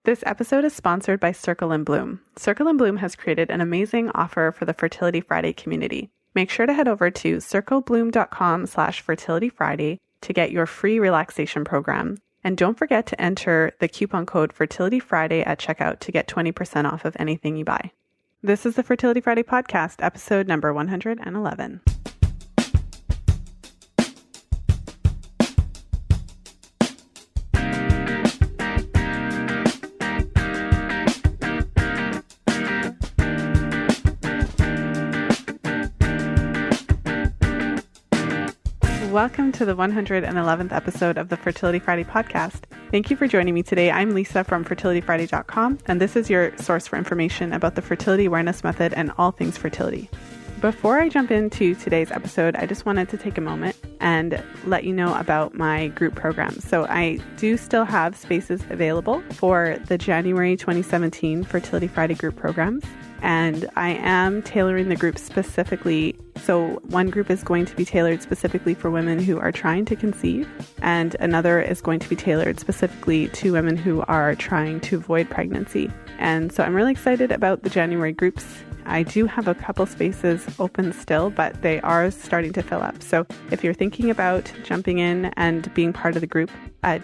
This episode is sponsored by Circle & Bloom. Circle & Bloom has created an amazing offer for the Fertility Friday community. Make sure to head over to circlebloom.com/fertilityfriday to get your free relaxation program. And don't forget to enter the coupon code Fertility Friday at checkout to get 20% off of anything you buy. This is the Fertility Friday podcast, episode number 111. Welcome to the 111th episode of the Fertility Friday podcast. Thank you for joining me today. I'm Lisa from fertilityfriday.com, and this is your source for information about the fertility awareness method and all things fertility. Before I jump into today's episode, I just wanted to take a moment and let you know about my group program. So I do still have spaces available for the January 2017 Fertility Friday group programs. And I am tailoring the group specifically. So one group is going to be tailored specifically for women who are trying to conceive, and another is going to be tailored specifically to women who are trying to avoid pregnancy. And so I'm really excited about the January groups. I do have a couple spaces open still, but they are starting to fill up. So if you're thinking about jumping in and being part of the group,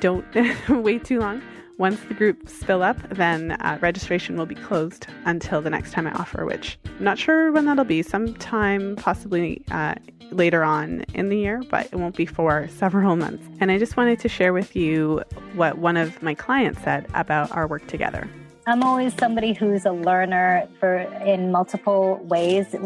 don't wait too long. Once the groups fill up, then registration will be closed until the next time I offer, which I'm not sure when that'll be. Sometime possibly later on in the year, but it won't be for several months. And I just wanted to share with you what one of my clients said about our work together. I'm always somebody who's a learner in multiple ways, it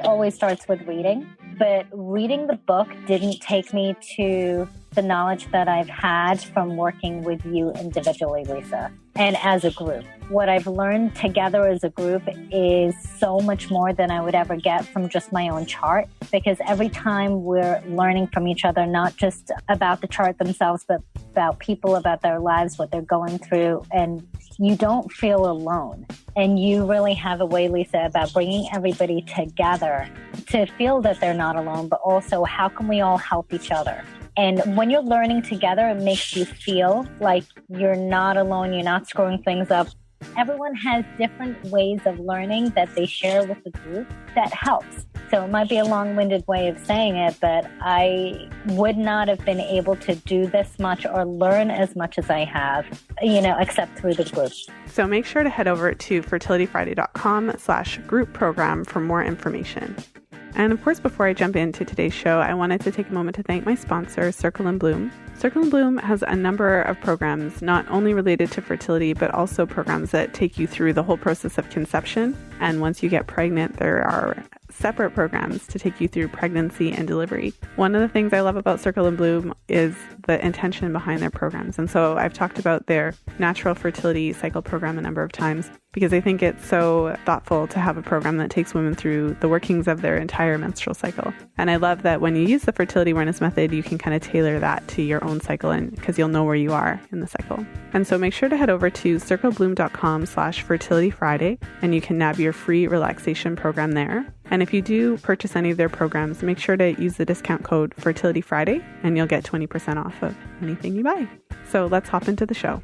always starts with reading. But reading the book didn't take me to the knowledge that I've had from working with you individually, Lisa, and as a group. What I've learned together as a group is so much more than I would ever get from just my own chart, because every time we're learning from each other, not just about the chart themselves, but about people, about their lives, what they're going through, and you don't feel alone. And you really have a way, Lisa, about bringing everybody together to feel that they're not alone, but also how can we all help each other? And when you're learning together, it makes you feel like you're not alone, you're not screwing things up. Everyone has different ways of learning that they share with the group that helps. So it might be a long-winded way of saying it, but I would not have been able to do this much or learn as much as I have, except through the group. So make sure to head over to fertilityfriday.com/group program for more information. And of course, before I jump into today's show, I wanted to take a moment to thank my sponsor, Circle & Bloom. Circle & Bloom has a number of programs, not only related to fertility, but also programs that take you through the whole process of conception. And once you get pregnant, there are separate programs to take you through pregnancy and delivery. One of the things I love about Circle & Bloom is the intention behind their programs. And so I've talked about their natural fertility cycle program a number of times because I think it's so thoughtful to have a program that takes women through the workings of their entire menstrual cycle. And I love that when you use the fertility awareness method, you can kind of tailor that to your own cycle, and because you'll know where you are in the cycle. And so make sure to head over to circlebloom.com/fertilityfriday, and you can nab your free relaxation program there. And if you do purchase any of their programs, make sure to use the discount code Fertility Friday, and you'll get 20% off of anything you buy. So let's hop into the show.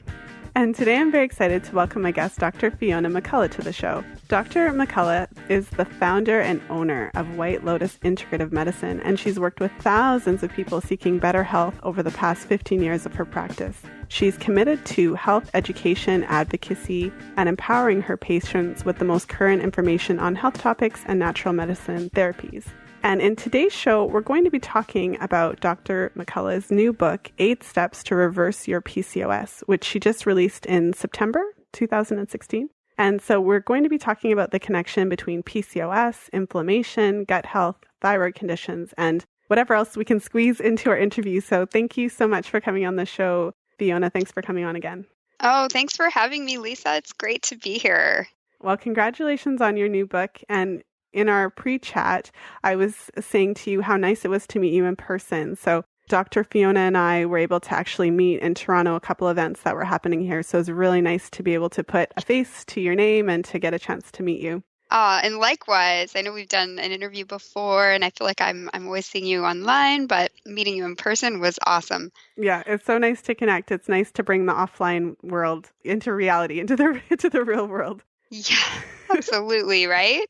And today I'm very excited to welcome my guest, Dr. Fiona McCullough, to the show. Dr. McCullough is the founder and owner of White Lotus Integrative Medicine, and she's worked with thousands of people seeking better health over the past 15 years of her practice. She's committed to health education, advocacy, and empowering her patients with the most current information on health topics and natural medicine therapies. And in today's show, we're going to be talking about Dr. McCullough's new book, 8 Steps to Reverse Your PCOS, which she just released in September 2016. And so we're going to be talking about the connection between PCOS, inflammation, gut health, thyroid conditions, and whatever else we can squeeze into our interview. So thank you so much for coming on the show, Fiona. Thanks for coming on again. Oh, thanks for having me, Lisa. It's great to be here. Well, congratulations on your new book. And in our pre-chat, I was saying to you how nice it was to meet you in person. So Dr. Fiona and I were able to actually meet in Toronto, a couple events that were happening here. So it was really nice to be able to put a face to your name and to get a chance to meet you. And likewise, I know we've done an interview before, and I feel like I'm always seeing you online, but meeting you in person was awesome. Yeah, it's so nice to connect. It's nice to bring the offline world into reality, into the real world. Yeah, absolutely, right?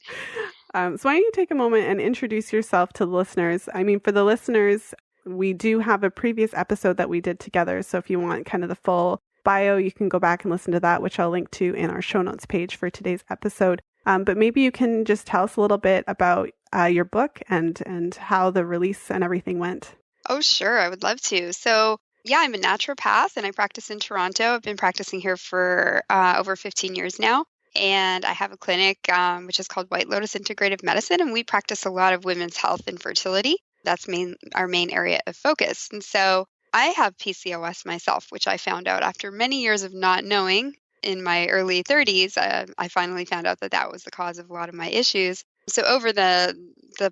So why don't you take a moment and introduce yourself to the listeners? I mean, for the listeners, we do have a previous episode that we did together. So if you want kind of the full bio, you can go back and listen to that, which I'll link to in our show notes page for today's episode. But maybe you can just tell us a little bit about your book and how the release and everything went. Oh, sure. I would love to. So, yeah, I'm a naturopath and I practice in Toronto. I've been practicing here for over 15 years now. And I have a clinic, which is called White Lotus Integrative Medicine. And we practice a lot of women's health and fertility. That's our main area of focus. And so I have PCOS myself, which I found out after many years of not knowing. In my early 30s, I finally found out that was the cause of a lot of my issues. So over the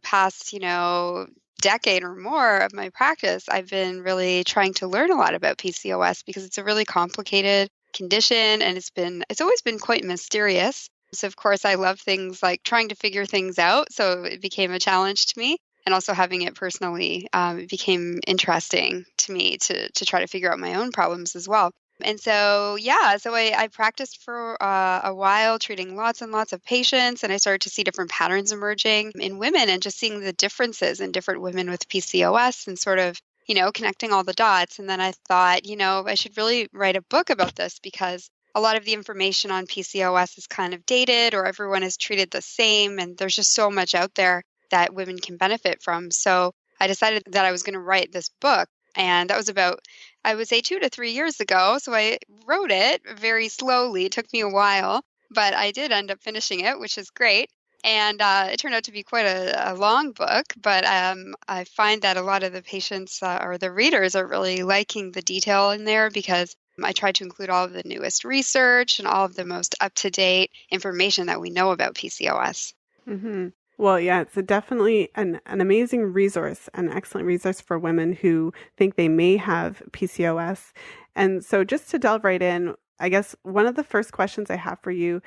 past, decade or more of my practice, I've been really trying to learn a lot about PCOS because it's a really complicated condition and it's always been quite mysterious. So of course I love things like trying to figure things out. So it became a challenge to me. And also having it personally, it became interesting to me to try to figure out my own problems as well. And so, I practiced for a while, treating lots and lots of patients, and I started to see different patterns emerging in women and just seeing the differences in different women with PCOS and sort of, connecting all the dots. And then I thought, I should really write a book about this because a lot of the information on PCOS is kind of dated or everyone is treated the same, and there's just so much out there that women can benefit from. So I decided that I was going to write this book. And that was about, I would say, 2 to 3 years ago. So I wrote it very slowly. It took me a while, but I did end up finishing it, which is great. And it turned out to be quite a long book. But I find that a lot of the patients or the readers are really liking the detail in there because I tried to include all of the newest research and all of the most up-to-date information that we know about PCOS. Mm-hmm. Well, yeah, it's definitely an amazing resource, an excellent resource for women who think they may have PCOS. And so just to delve right in, I guess one of the first questions I have for you,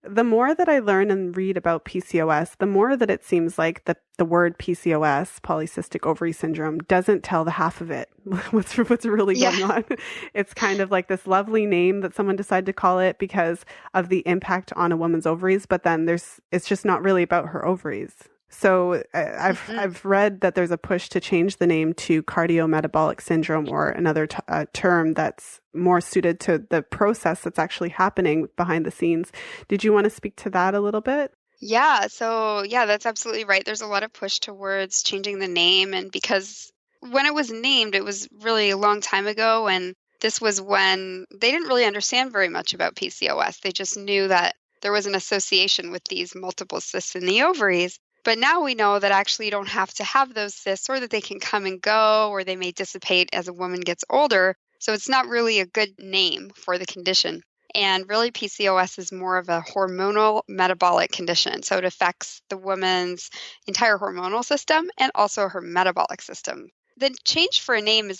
the more that I learn and read about PCOS, the more that it seems like the word PCOS, polycystic ovary syndrome, doesn't tell the half of it. what's really going on. It's kind of like this lovely name that someone decided to call it because of the impact on a woman's ovaries, but then it's just not really about her ovaries. So I've read that there's a push to change the name to cardiometabolic syndrome or another term that's more suited to the process that's actually happening behind the scenes. Did you want to speak to that a little bit? Yeah. So that's absolutely right. There's a lot of push towards changing the name. And because when it was named, it was really a long time ago. And this was when they didn't really understand very much about PCOS. They just knew that there was an association with these multiple cysts in the ovaries. But now we know that actually you don't have to have those cysts or that they can come and go or they may dissipate as a woman gets older. So it's not really a good name for the condition. And really PCOS is more of a hormonal metabolic condition. So it affects the woman's entire hormonal system and also her metabolic system. The change of name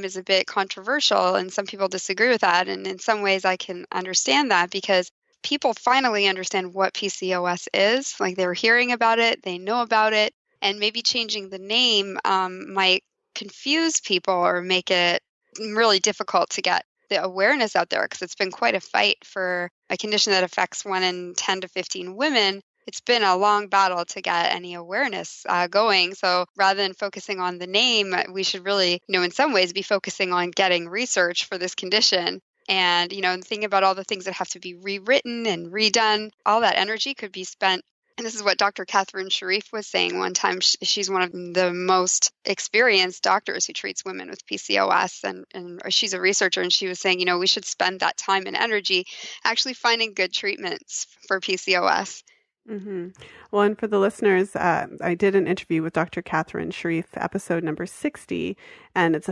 is a bit controversial and some people disagree with that. And in some ways I can understand that because people finally understand what PCOS is. Like they were hearing about it, they know about it, and maybe changing the name might confuse people or make it really difficult to get the awareness out there because it's been quite a fight for a condition that affects 1 in 10 to 15 women. It's been a long battle to get any awareness going. So rather than focusing on the name, we should really, in some ways be focusing on getting research for this condition. And, thinking about all the things that have to be rewritten and redone, all that energy could be spent. And this is what Dr. Catherine Sharif was saying one time. She's one of the most experienced doctors who treats women with PCOS. And she's a researcher. And she was saying, we should spend that time and energy actually finding good treatments for PCOS. Mm-hmm. Well, and for the listeners, I did an interview with Dr. Catherine Sharif, episode number 60. And it's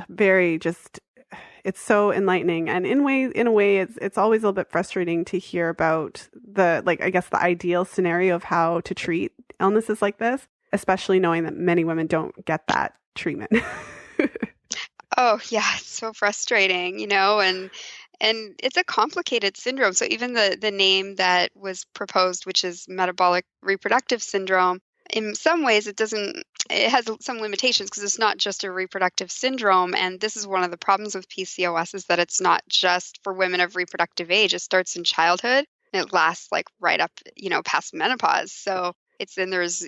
it's so enlightening. And in a way, it's always a little bit frustrating to hear about the ideal scenario of how to treat illnesses like this, especially knowing that many women don't get that treatment. Oh, yeah, it's so frustrating, and And it's a complicated syndrome. So even the name that was proposed, which is metabolic reproductive syndrome, in some ways it has some limitations because it's not just a reproductive syndrome. And this is one of the problems with PCOS, is that it's not just for women of reproductive age. It starts in childhood and it lasts like right up, past menopause. So there's,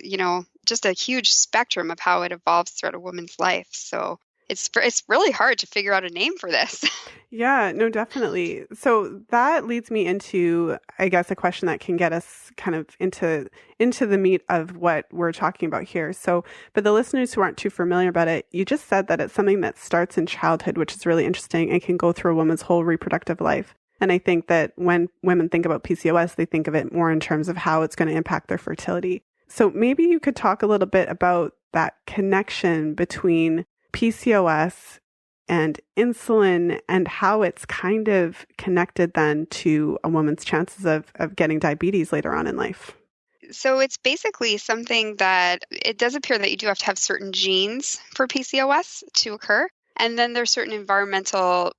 just a huge spectrum of how it evolves throughout a woman's life. So it's really hard to figure out a name for this. Yeah, no, definitely. So that leads me into, I guess, a question that can get us kind of into the meat of what we're talking about here. So for the listeners who aren't too familiar about it, you just said that it's something that starts in childhood, which is really interesting and can go through a woman's whole reproductive life. And I think that when women think about PCOS, they think of it more in terms of how it's going to impact their fertility. So maybe you could talk a little bit about that connection between PCOS and insulin and how it's kind of connected then to a woman's chances of getting diabetes later on in life. So it's basically something that it does appear that you do have to have certain genes for PCOS to occur. And then there's certain environmental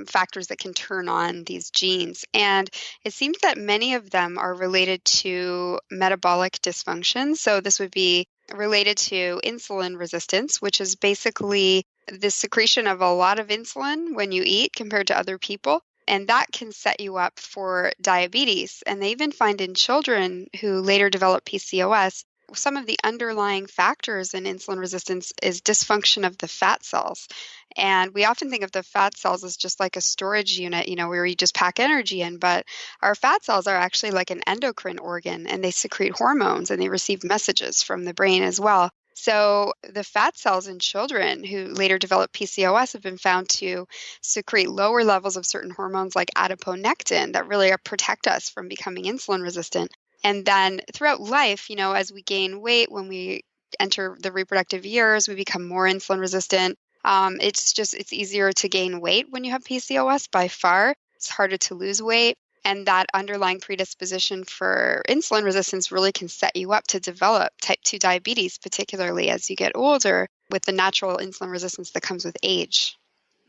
factors that can turn on these genes. And it seems that many of them are related to metabolic dysfunction. So this would be related to insulin resistance, which is basically the secretion of a lot of insulin when you eat compared to other people. And that can set you up for diabetes. And they even find in children who later develop PCOS, some of the underlying factors in insulin resistance is dysfunction of the fat cells. And we often think of the fat cells as just like a storage unit, where you just pack energy in. But our fat cells are actually like an endocrine organ, and they secrete hormones and they receive messages from the brain as well. So the fat cells in children who later develop PCOS have been found to secrete lower levels of certain hormones like adiponectin that really protect us from becoming insulin resistant. And then throughout life, as we gain weight, when we enter the reproductive years, we become more insulin resistant. It's easier to gain weight when you have PCOS by far. It's harder to lose weight. And that underlying predisposition for insulin resistance really can set you up to develop type 2 diabetes, particularly as you get older, with the natural insulin resistance that comes with age.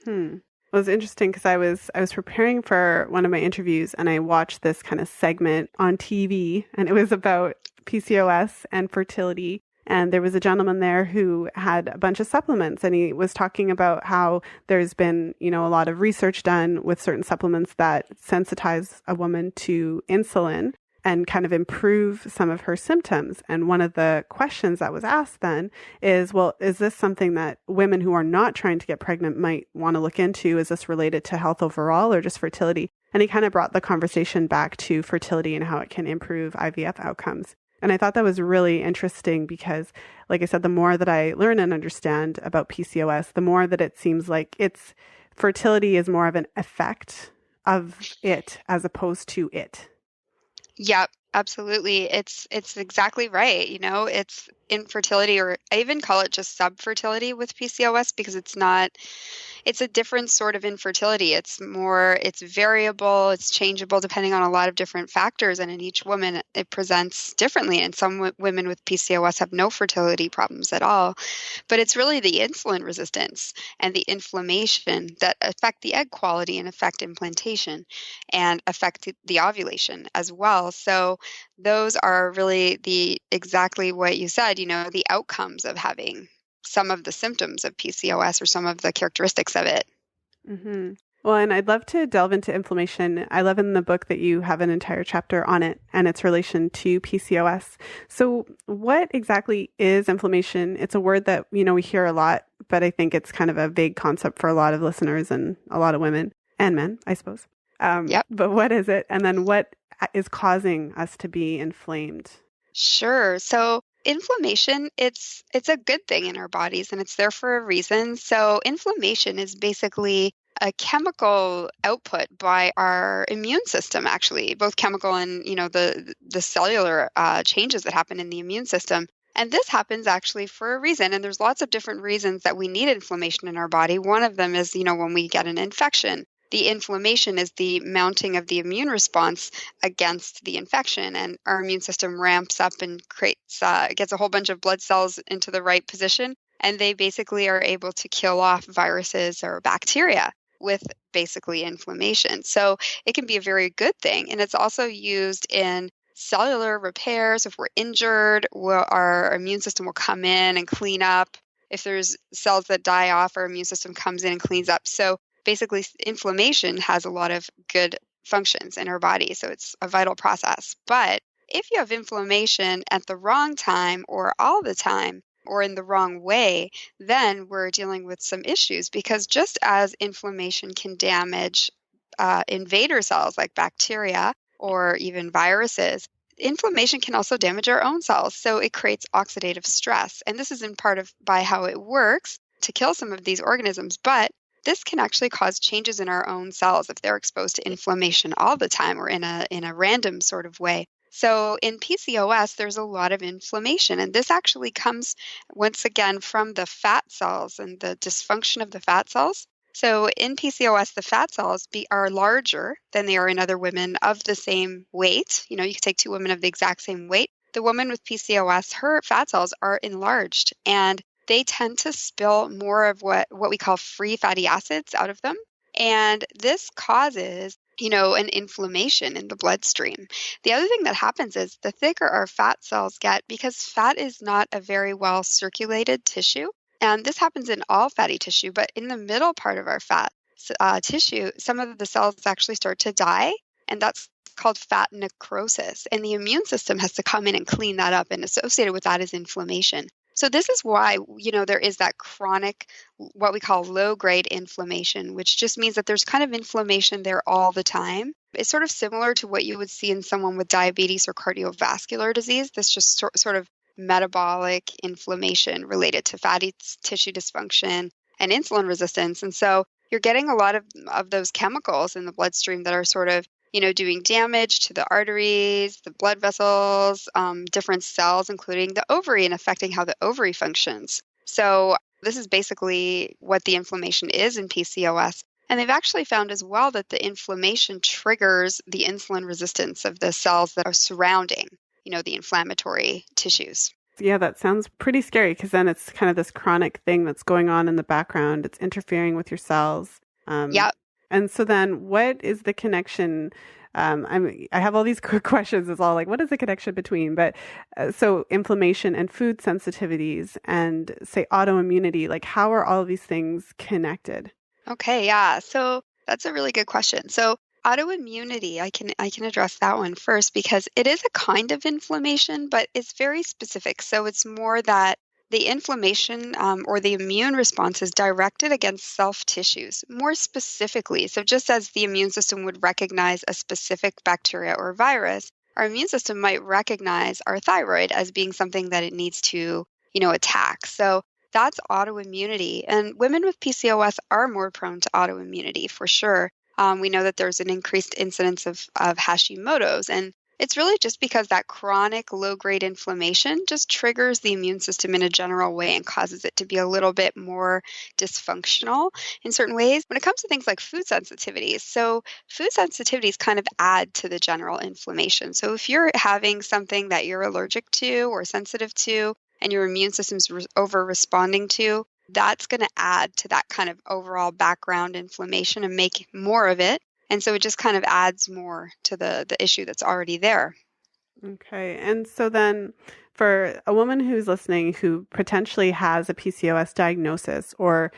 It was interesting because I was preparing for one of my interviews and I watched this kind of segment on TV, and it was about PCOS and fertility. And there was a gentleman there who had a bunch of supplements, and he was talking about how there's been, a lot of research done with certain supplements that sensitize a woman to insulin and kind of improve some of her symptoms. And one of the questions that was asked then is, well, is this something that women who are not trying to get pregnant might want to look into? Is this related to health overall or just fertility? And he kind of brought the conversation back to fertility and how it can improve IVF outcomes. And I thought that was really interesting because, like I said, the more that I learn and understand about PCOS, the more that it seems like fertility is more of an effect of it as opposed to it. Yep, absolutely. It's exactly right. It's infertility, or I even call it just subfertility with PCOS, because it's a different sort of infertility. It's variable, it's changeable depending on a lot of different factors. And in each woman, it presents differently. And some women with PCOS have no fertility problems at all. But it's really the insulin resistance and the inflammation that affect the egg quality and affect implantation and affect the ovulation as well. So those are really exactly what you said, the outcomes of having some of the symptoms of PCOS or some of the characteristics of it. Mm-hmm. Well, and I'd love to delve into inflammation. I love in the book that you have an entire chapter on it and its relation to PCOS. So what exactly is inflammation? It's a word that, we hear a lot, but I think it's kind of a vague concept for a lot of listeners and a lot of women and men, I suppose. Yep. But what is it? And then what is causing us to be inflamed? Sure. So inflammation, it's a good thing in our bodies, and it's there for a reason. So inflammation is basically a chemical output by our immune system, actually, both chemical and, the cellular changes that happen in the immune system. And this happens actually for a reason. And there's lots of different reasons that we need inflammation in our body. One of them is, when we get an infection. The inflammation is the mounting of the immune response against the infection, and our immune system ramps up and gets a whole bunch of blood cells into the right position, and they basically are able to kill off viruses or bacteria. with basically inflammation. So it can be a very good thing. And it's also used in cellular repairs. If we're injured, our immune system will come in and clean up. If there's cells that die off, our immune system comes in and cleans up. So basically, inflammation has a lot of good functions in our body. So it's a vital process. But if you have inflammation at the wrong time or all the time or in the wrong way, then we're dealing with some issues, because just as inflammation can damage invader cells like bacteria or even viruses, inflammation can also damage our own cells. So it creates oxidative stress. And this is in part by how it works to kill some of these organisms. But this can actually cause changes in our own cells if they're exposed to inflammation all the time or in a random sort of way. So in PCOS, there's a lot of inflammation, and this actually comes once again from the fat cells and the dysfunction of the fat cells. So in PCOS, the fat cells are larger than they are in other women of the same weight. You could take two women of the exact same weight. The woman with PCOS, her fat cells are enlarged, and they tend to spill more of what we call free fatty acids out of them. And this causes, an inflammation in the bloodstream. The other thing that happens is the thicker our fat cells get, because fat is not a very well circulated tissue. And this happens in all fatty tissue, but in the middle part of our fat tissue, some of the cells actually start to die, and that's called fat necrosis. And the immune system has to come in and clean that up, and associated with that is inflammation. So this is why, there is that chronic, what we call low-grade inflammation, which just means that there's kind of inflammation there all the time. It's sort of similar to what you would see in someone with diabetes or cardiovascular disease. This just sort of metabolic inflammation related to fatty tissue dysfunction and insulin resistance. And so you're getting a lot of those chemicals in the bloodstream that are sort of doing damage to the arteries, the blood vessels, different cells, including the ovary, and affecting how the ovary functions. So this is basically what the inflammation is in PCOS. And they've actually found as well that the inflammation triggers the insulin resistance of the cells that are surrounding, the inflammatory tissues. Yeah, that sounds pretty scary, because then it's kind of this chronic thing that's going on in the background. It's interfering with your cells. Yeah. And so then what is the connection? I have all these quick questions. It's all like, what is the connection between? But so inflammation and food sensitivities and, say, autoimmunity, like how are all of these things connected? Okay, yeah. So that's a really good question. So autoimmunity, I can address that one first, because it is a kind of inflammation, but it's very specific. So it's more that the inflammation or the immune response is directed against self-tissues, more specifically. So just as the immune system would recognize a specific bacteria or virus, our immune system might recognize our thyroid as being something that it needs to, attack. So that's autoimmunity. And women with PCOS are more prone to autoimmunity for sure. We know that there's an increased incidence of Hashimoto's, and it's really just because that chronic low-grade inflammation just triggers the immune system in a general way and causes it to be a little bit more dysfunctional in certain ways. When it comes to things like food sensitivities, so food sensitivities kind of add to the general inflammation. So if you're having something that you're allergic to or sensitive to and your immune system's over-responding to, that's going to add to that kind of overall background inflammation and make more of it. And so it just kind of adds more to the issue that's already there. Okay. And so then for a woman who's listening who potentially has a PCOS diagnosis or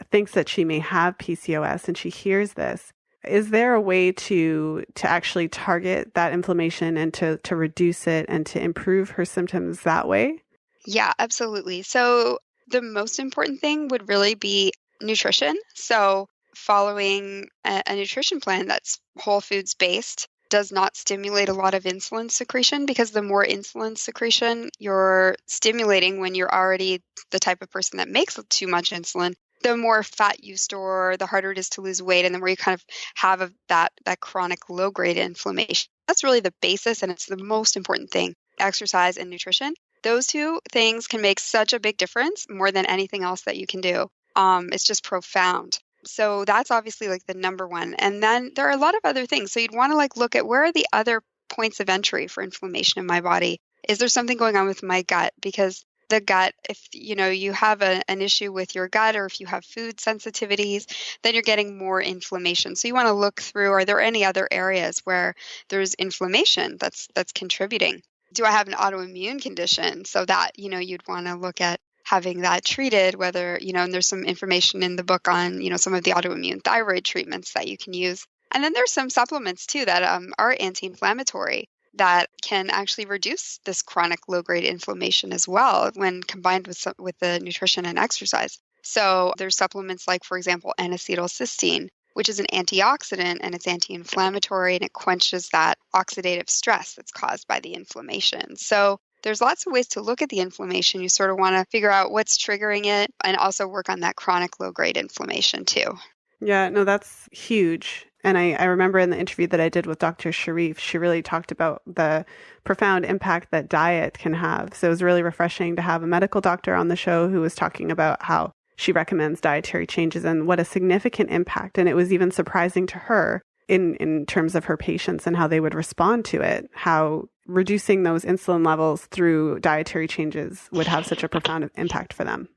thinks that she may have PCOS and she hears this, is there a way to actually target that inflammation and to reduce it and to improve her symptoms that way? Yeah, absolutely. So the most important thing would really be nutrition. So following a nutrition plan that's whole foods based does not stimulate a lot of insulin secretion, because the more insulin secretion you're stimulating when you're already the type of person that makes too much insulin, the more fat you store, the harder it is to lose weight, and the more you kind of have that chronic low-grade inflammation. That's really the basis, and it's the most important thing, exercise and nutrition. Those two things can make such a big difference, more than anything else that you can do. It's just profound. So that's obviously like the number one. And then there are a lot of other things. So you'd want to look at where are the other points of entry for inflammation in my body? Is there something going on with my gut? Because the gut. If you have an issue with your gut, or if you have food sensitivities, then you're getting more inflammation. So you want to look through, are there any other areas where there's inflammation that's contributing? Do I have an autoimmune condition? So that, you'd want to look at having that treated, whether, and there's some information in the book on, some of the autoimmune thyroid treatments that you can use. And then there's some supplements too that are anti-inflammatory that can actually reduce this chronic low-grade inflammation as well when combined with the nutrition and exercise. So there's supplements like, for example, N-acetylcysteine, which is an antioxidant and it's anti-inflammatory and it quenches that oxidative stress that's caused by the inflammation. So there's lots of ways to look at the inflammation. You sort of want to figure out what's triggering it and also work on that chronic low-grade inflammation too. Yeah, no, that's huge. And I remember in the interview that I did with Dr. Sharif, she really talked about the profound impact that diet can have. So it was really refreshing to have a medical doctor on the show who was talking about how she recommends dietary changes and what a significant impact. And it was even surprising to her in terms of her patients and how they would respond to it, how reducing those insulin levels through dietary changes would have such a profound impact for them.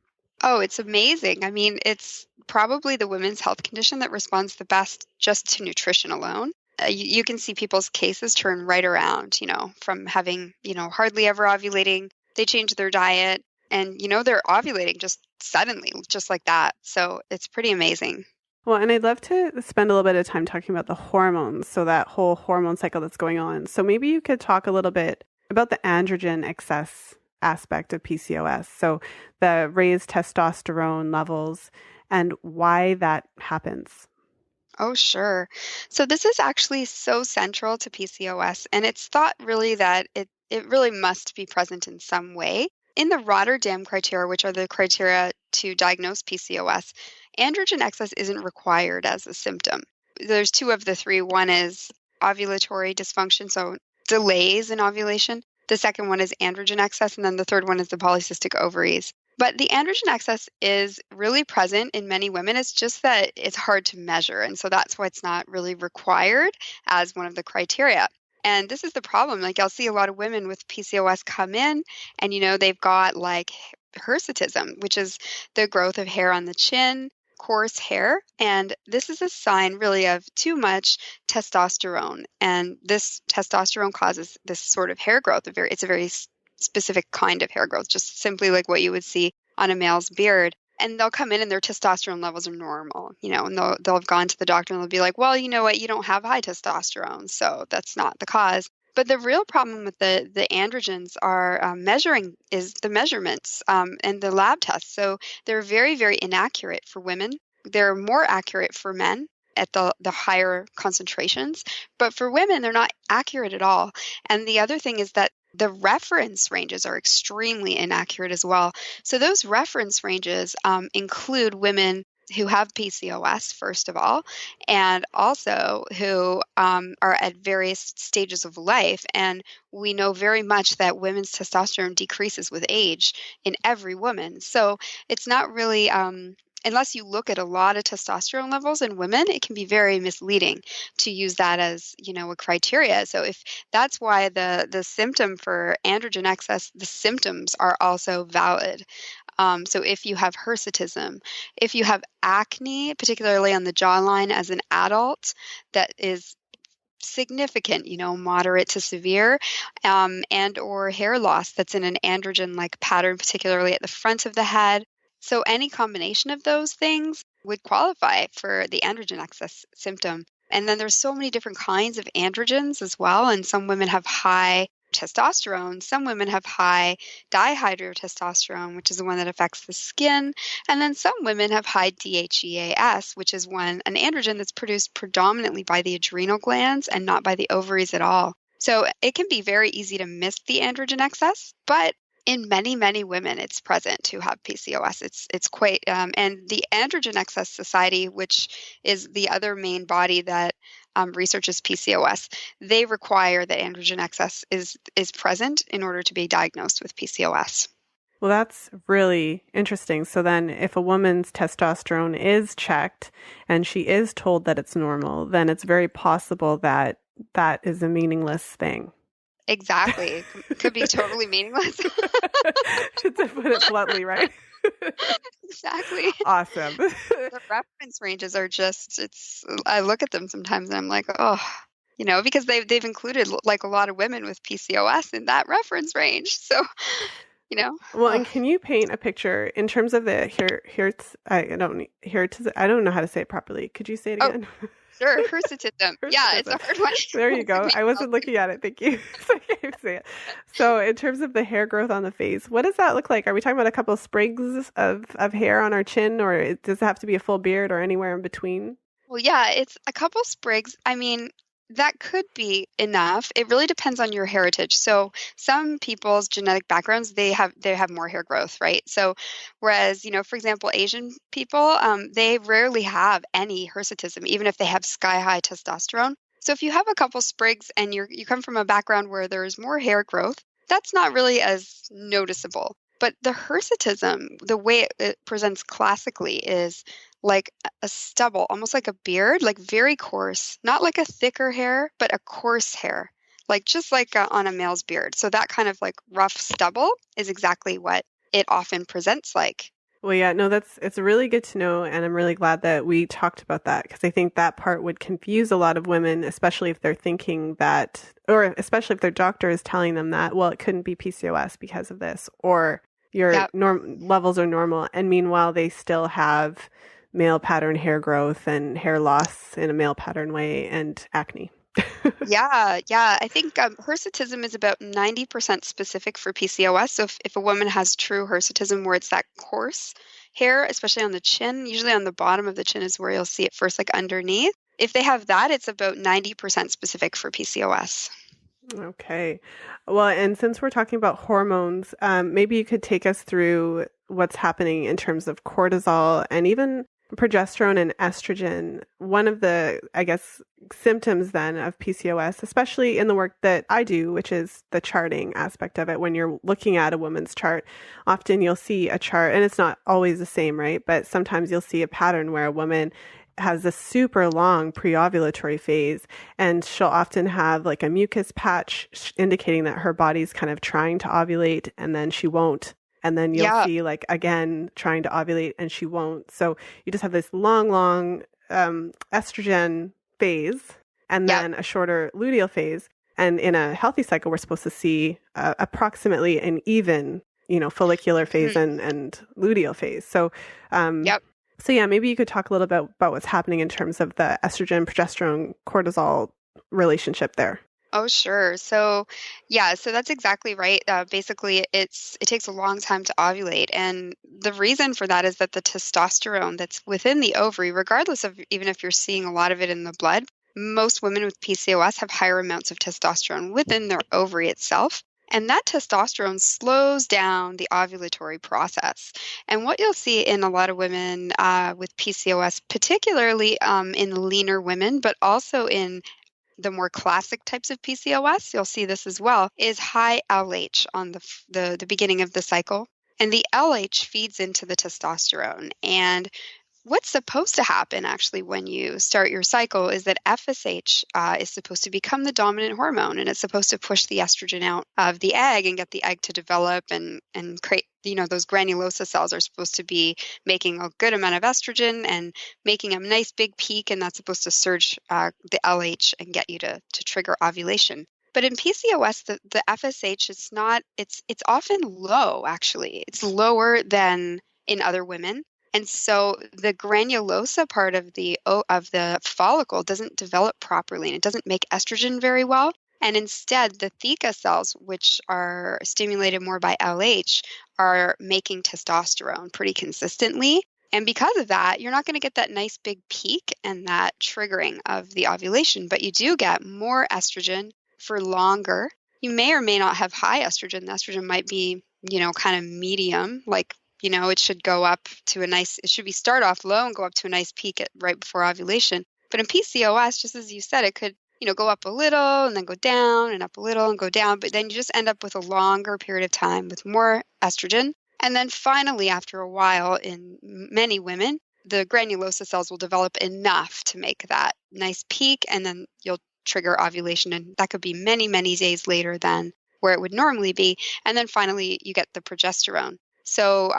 Oh, it's amazing. I mean, it's probably the women's health condition that responds the best just to nutrition alone. You can see people's cases turn right around, from having, hardly ever ovulating. They change their diet and, they're ovulating just suddenly, just like that. So it's pretty amazing. Well, and I'd love to spend a little bit of time talking about the hormones. So that whole hormone cycle that's going on. So maybe you could talk a little bit about the androgen excess aspect of PCOS. So the raised testosterone levels and why that happens. Oh, sure. So this is actually so central to PCOS, and it's thought really that it really must be present in some way. In the Rotterdam criteria, which are the criteria to diagnose PCOS, androgen excess isn't required as a symptom. There's two of the three. One is ovulatory dysfunction, so delays in ovulation. The second one is androgen excess, and then the third one is the polycystic ovaries. But the androgen excess is really present in many women. It's just that it's hard to measure, and so that's why it's not really required as one of the criteria. And this is the problem. Like, I'll see a lot of women with PCOS come in, and they've got like hirsutism, which is the growth of hair on the chin, coarse hair, and this is a sign really of too much testosterone, and this testosterone causes this sort of hair growth. It's a very specific kind of hair growth, just simply like what you would see on a male's beard. And they'll come in and their testosterone levels are normal, and they'll have gone to the doctor and they'll be like, well, you know what, you don't have high testosterone, so that's not the cause. But the real problem with the androgens are is the measurements and the lab tests. So they're very, very inaccurate for women. They're more accurate for men at the higher concentrations. But for women, they're not accurate at all. And the other thing is that the reference ranges are extremely inaccurate as well. So those reference ranges include women who have PCOS, first of all, and also who are at various stages of life. And we know very much that women's testosterone decreases with age in every woman. So it's not really, unless you look at a lot of testosterone levels in women, it can be very misleading to use that as, a criteria. So if that's why the symptom for androgen excess, the symptoms are also valid. So if you have hirsutism, if you have acne, particularly on the jawline as an adult, that is significant, moderate to severe, and or hair loss that's in an androgen-like pattern, particularly at the front of the head. So any combination of those things would qualify for the androgen excess symptom. And then there's so many different kinds of androgens as well. And some women have high testosterone. Some women have high dihydrotestosterone, which is the one that affects the skin. And then some women have high DHEAS, which is an androgen that's produced predominantly by the adrenal glands and not by the ovaries at all. So it can be very easy to miss the androgen excess, but in many, many women, it's present who have PCOS. It's quite, and the Androgen Excess Society, which is the other main body that researches PCOS, they require that androgen excess is present in order to be diagnosed with PCOS. Well, that's really interesting. So then if a woman's testosterone is checked and she is told that it's normal, then it's very possible that that is a meaningless thing. Exactly. Could be totally meaningless. To put it bluntly, right? Exactly. Awesome. The reference ranges are just, I look at them sometimes and I'm like, oh, because they've included like a lot of women with PCOS in that reference range. So, Well, oh, and can you paint a picture in terms of the I don't know how to say it properly. Could you say it oh, again? sure. Hirsutism. Yeah, it's a hard one. There you go. I wasn't looking at it. Thank you. So I can't say it. So in terms of the hair growth on the face, what does that look like? Are we talking about a couple of sprigs of hair on our chin, or does it have to be a full beard or anywhere in between? Well, yeah, it's a couple sprigs. I mean, that could be enough. It really depends on your heritage. So some people's genetic backgrounds, they have more hair growth, right? So whereas, for example, Asian people, they rarely have any hirsutism, even if they have sky high testosterone. So if you have a couple sprigs and you come from a background where there's more hair growth, that's not really as noticeable. But the hirsutism, the way it presents classically is like a stubble, almost like a beard, like very coarse, not like a thicker hair, but a coarse hair, like just like on a male's beard. So that kind of like rough stubble is exactly what it often presents like. Well, yeah, no, it's really good to know. And I'm really glad that we talked about that because I think that part would confuse a lot of women, especially if they're thinking that, or especially if their doctor is telling them that, well, it couldn't be PCOS because of this, or your Yep. levels are normal. And meanwhile, they still have male pattern hair growth and hair loss in a male pattern way and acne. Yeah, yeah. I think hirsutism is about 90% specific for PCOS. So if a woman has true hirsutism where it's that coarse hair, especially on the chin, usually on the bottom of the chin is where you'll see it first, like underneath. If they have that, it's about 90% specific for PCOS. Okay. Well, and since we're talking about hormones, maybe you could take us through what's happening in terms of cortisol and even progesterone and estrogen. One of the, I guess, symptoms then of PCOS, especially in the work that I do, which is the charting aspect of it. When you're looking at a woman's chart, often you'll see a chart, and it's not always the same, right? But sometimes you'll see a pattern where a woman has a super long pre-ovulatory phase, and she'll often have like a mucus patch indicating that her body's kind of trying to ovulate, and then she won't. And then you'll see like again trying to ovulate and she won't. So you just have this long estrogen phase and then a shorter luteal phase. And in a healthy cycle, we're supposed to see approximately an even, follicular phase and luteal phase. So, so yeah, maybe you could talk a little bit about what's happening in terms of the estrogen, progesterone, cortisol relationship there. Oh, sure. So, yeah, so that's exactly right. Basically, it takes a long time to ovulate, and the reason for that is that the testosterone that's within the ovary, regardless of even if you're seeing a lot of it in the blood, most women with PCOS have higher amounts of testosterone within their ovary itself. And that testosterone slows down the ovulatory process. And what you'll see in a lot of women with PCOS, particularly in leaner women, but also in the more classic types of PCOS, you'll see this as well, is high LH on the beginning of the cycle. And the LH feeds into the testosterone. And what's supposed to happen actually when you start your cycle is that FSH is supposed to become the dominant hormone, and it's supposed to push the estrogen out of the egg and get the egg to develop and create, those granulosa cells are supposed to be making a good amount of estrogen and making a nice big peak, and that's supposed to surge the LH and get you to trigger ovulation. But in PCOS, the FSH it's often low, actually. It's lower than in other women. And so the granulosa part of the follicle doesn't develop properly, and it doesn't make estrogen very well. And instead, the theca cells, which are stimulated more by LH, are making testosterone pretty consistently. And because of that, you're not going to get that nice big peak and that triggering of the ovulation, but you do get more estrogen for longer. You may or may not have high estrogen. The estrogen might be, kind of medium, like it should go up to it should start off low and go up to a nice peak right before ovulation. But in PCOS, just as you said, it could, go up a little and then go down and up a little and go down. But then you just end up with a longer period of time with more estrogen. And then finally, after a while, in many women, the granulosa cells will develop enough to make that nice peak, and then you'll trigger ovulation. And that could be many, many days later than where it would normally be. And then finally, you get the progesterone. So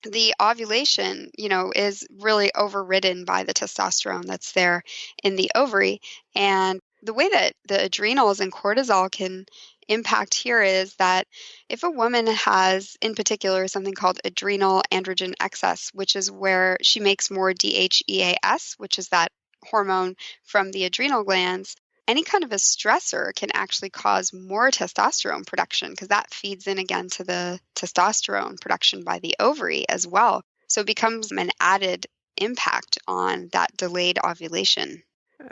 the ovulation, is really overridden by the testosterone that's there in the ovary. And the way that the adrenals and cortisol can impact here is that if a woman has, in particular, something called adrenal androgen excess, which is where she makes more DHEAS, which is that hormone from the adrenal glands, any kind of a stressor can actually cause more testosterone production because that feeds in again to the testosterone production by the ovary as well. So it becomes an added impact on that delayed ovulation.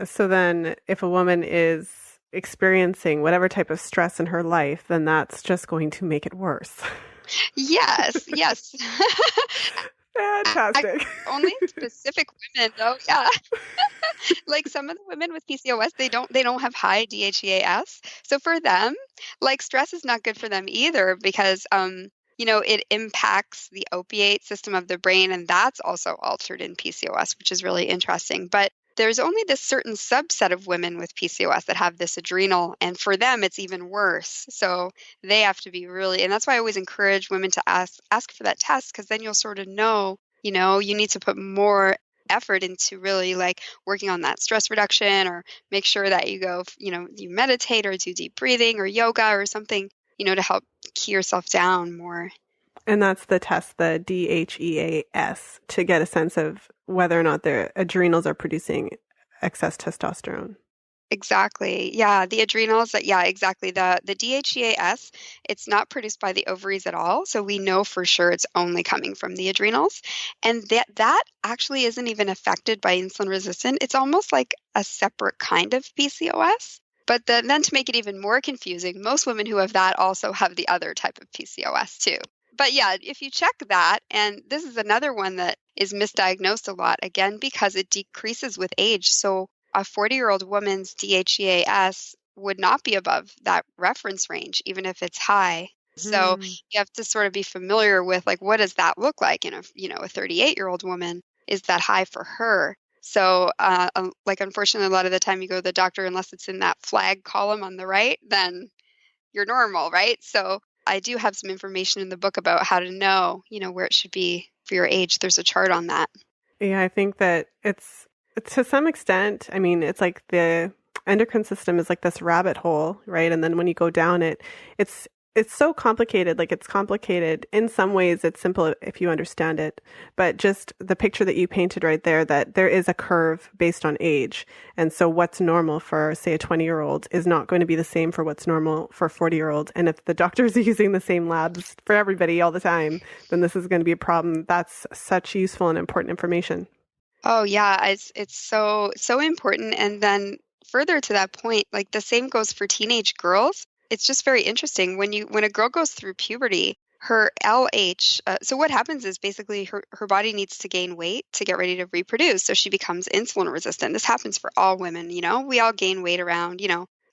So then if a woman is experiencing whatever type of stress in her life, then that's just going to make it worse. Yes. Fantastic. Only specific women, though. Yeah. Like some of the women with PCOS, they don't have high DHEAS. So for them, like stress is not good for them either because it impacts the opiate system of the brain, and that's also altered in PCOS, which is really interesting. But there's only this certain subset of women with PCOS that have this adrenal, and for them, it's even worse. So they have to be really, and that's why I always encourage women to ask for that test, because then you'll sort of know, you need to put more effort into really like working on that stress reduction, or make sure that you go, you meditate or do deep breathing or yoga or something, to help key yourself down more. And that's the test, the DHEAS, to get a sense of whether or not their adrenals are producing excess testosterone. Exactly. Yeah, the adrenals, yeah, exactly. The DHEAS, it's not produced by the ovaries at all. So we know for sure it's only coming from the adrenals. And that actually isn't even affected by insulin resistant. It's almost like a separate kind of PCOS. But then to make it even more confusing, most women who have that also have the other type of PCOS too. But yeah, if you check that, and this is another one that is misdiagnosed a lot, again, because it decreases with age. So a 40-year-old woman's DHEAS would not be above that reference range, even if it's high. So you have to sort of be familiar with, like, what does that look like? And if, a 38-year-old woman, is that high for her? So, unfortunately, a lot of the time you go to the doctor, unless it's in that flag column on the right, then you're normal, right? So I do have some information in the book about how to know, where it should be for your age. There's a chart on that. Yeah, I think that it's to some extent, I mean, it's like the endocrine system is like this rabbit hole, right? And then when you go down it, it's so complicated. Like it's complicated in some ways. It's simple if you understand it, but just the picture that you painted right there, that there is a curve based on age. And so what's normal for, say, a 20-year-old is not going to be the same for what's normal for a 40-year-old. And if the doctors are using the same labs for everybody all the time, then this is going to be a problem. That's such useful and important information. Oh yeah, it's so important. And then further to that point, like the same goes for teenage girls. It's just very interesting when a girl goes through puberty, her LH. So what happens is basically her body needs to gain weight to get ready to reproduce. So she becomes insulin resistant. This happens for all women. We all gain weight around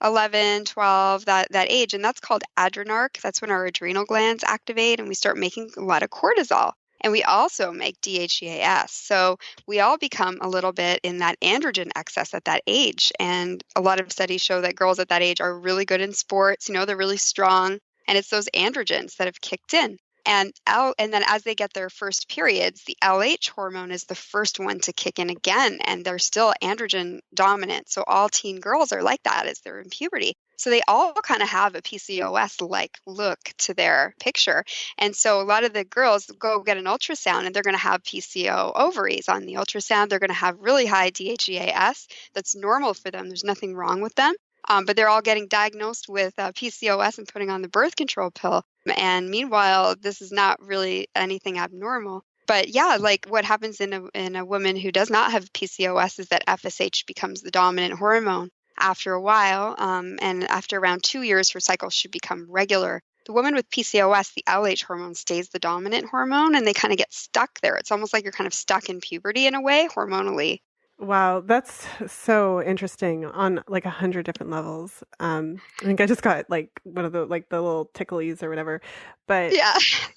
11, 12, that age, and that's called adrenarche. That's when our adrenal glands activate and we start making a lot of cortisol. And we also make DHEAS. So we all become a little bit in that androgen excess at that age. And a lot of studies show that girls at that age are really good in sports. They're really strong. And it's those androgens that have kicked in. And then as they get their first periods, the LH hormone is the first one to kick in again. And they're still androgen dominant. So all teen girls are like that as they're in puberty. So they all kind of have a PCOS-like look to their picture. And so a lot of the girls go get an ultrasound and they're going to have PCO ovaries on the ultrasound. They're going to have really high DHEAS. That's normal for them. There's nothing wrong with them. But they're all getting diagnosed with PCOS and putting on the birth control pill. And meanwhile, this is not really anything abnormal. But yeah, like what happens in a woman who does not have PCOS is that FSH becomes the dominant hormone after a while. And after around 2 years, her cycles should become regular. The woman with PCOS, the LH hormone stays the dominant hormone, and they kind of get stuck there. It's almost like you're kind of stuck in puberty in a way, hormonally. Wow, that's so interesting on like 100 different levels. I think I just got like one of the like the little ticklies or whatever, but Yeah,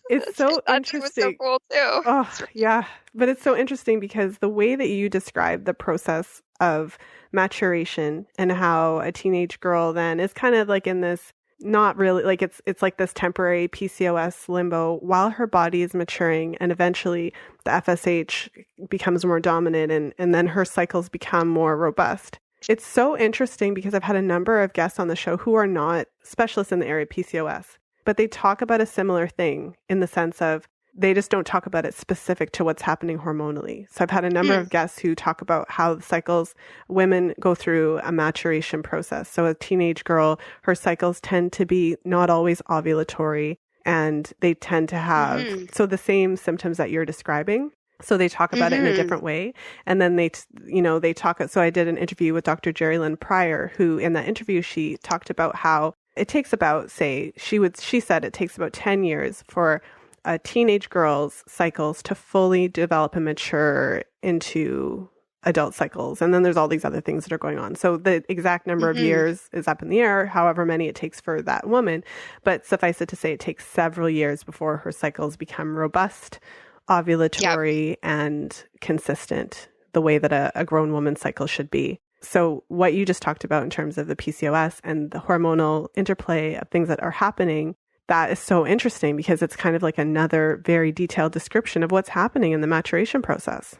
it's so I thought it was so interesting. cool too. Oh, yeah, but it's so interesting because the way that you describe the process of maturation and how a teenage girl then is kind of like in this not really like it's like this temporary PCOS limbo while her body is maturing and eventually the FSH becomes more dominant and then her cycles become more robust. It's so interesting because I've had a number of guests on the show who are not specialists in the area of PCOS, but they talk about a similar thing in the sense of they just don't talk about it specific to what's happening hormonally. So I've had a number of guests who talk about how the cycles, women go through a maturation process. So a teenage girl, her cycles tend to be not always ovulatory and they tend to have, so the same symptoms that you're describing. So they talk about it in a different way. And then they talk, so I did an interview with Dr. Jerry Lynn Pryor, who in that interview, she talked about how it takes about, say, she said it takes about 10 years for a teenage girl's cycles to fully develop and mature into adult cycles. And then there's all these other things that are going on. So the exact number of years is up in the air, however many it takes for that woman. But suffice it to say, it takes several years before her cycles become robust, ovulatory, and consistent, the way that a grown woman's cycle should be. So what you just talked about in terms of the PCOS and the hormonal interplay of things that are happening, that is so interesting because it's kind of like another very detailed description of what's happening in the maturation process.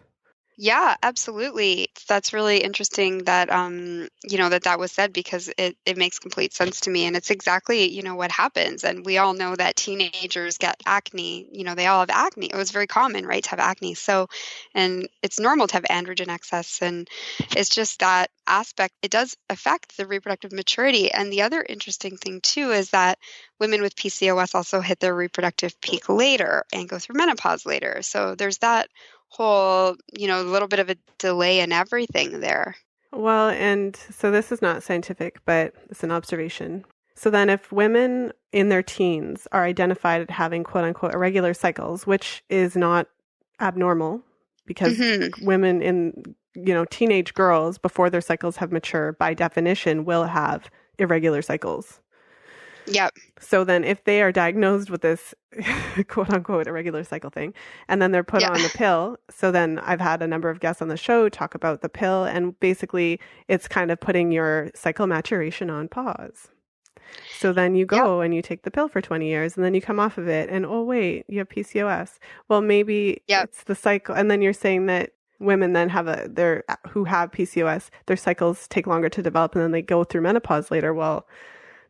Yeah, absolutely. That's really interesting that that was said because it makes complete sense to me, and it's exactly, what happens. And we all know that teenagers get acne, they all have acne. It was very common, right, to have acne. So, and it's normal to have androgen excess, and it's just that aspect. It does affect the reproductive maturity. And the other interesting thing too is that women with PCOS also hit their reproductive peak later and go through menopause later. So there's that whole, little bit of a delay in everything there. Well, and so this is not scientific, but it's an observation. So then if women in their teens are identified as having quote unquote irregular cycles, which is not abnormal because women in, teenage girls before their cycles have matured by definition will have irregular cycles. Yep. So then if they are diagnosed with this quote unquote irregular cycle thing, and then they're put on the pill. So then I've had a number of guests on the show talk about the pill, and basically it's kind of putting your cycle maturation on pause. So then you go and you take the pill for 20 years and then you come off of it and, oh, wait, you have PCOS. Well, maybe it's the cycle. And then you're saying that women then who have PCOS, their cycles take longer to develop and then they go through menopause later. Well,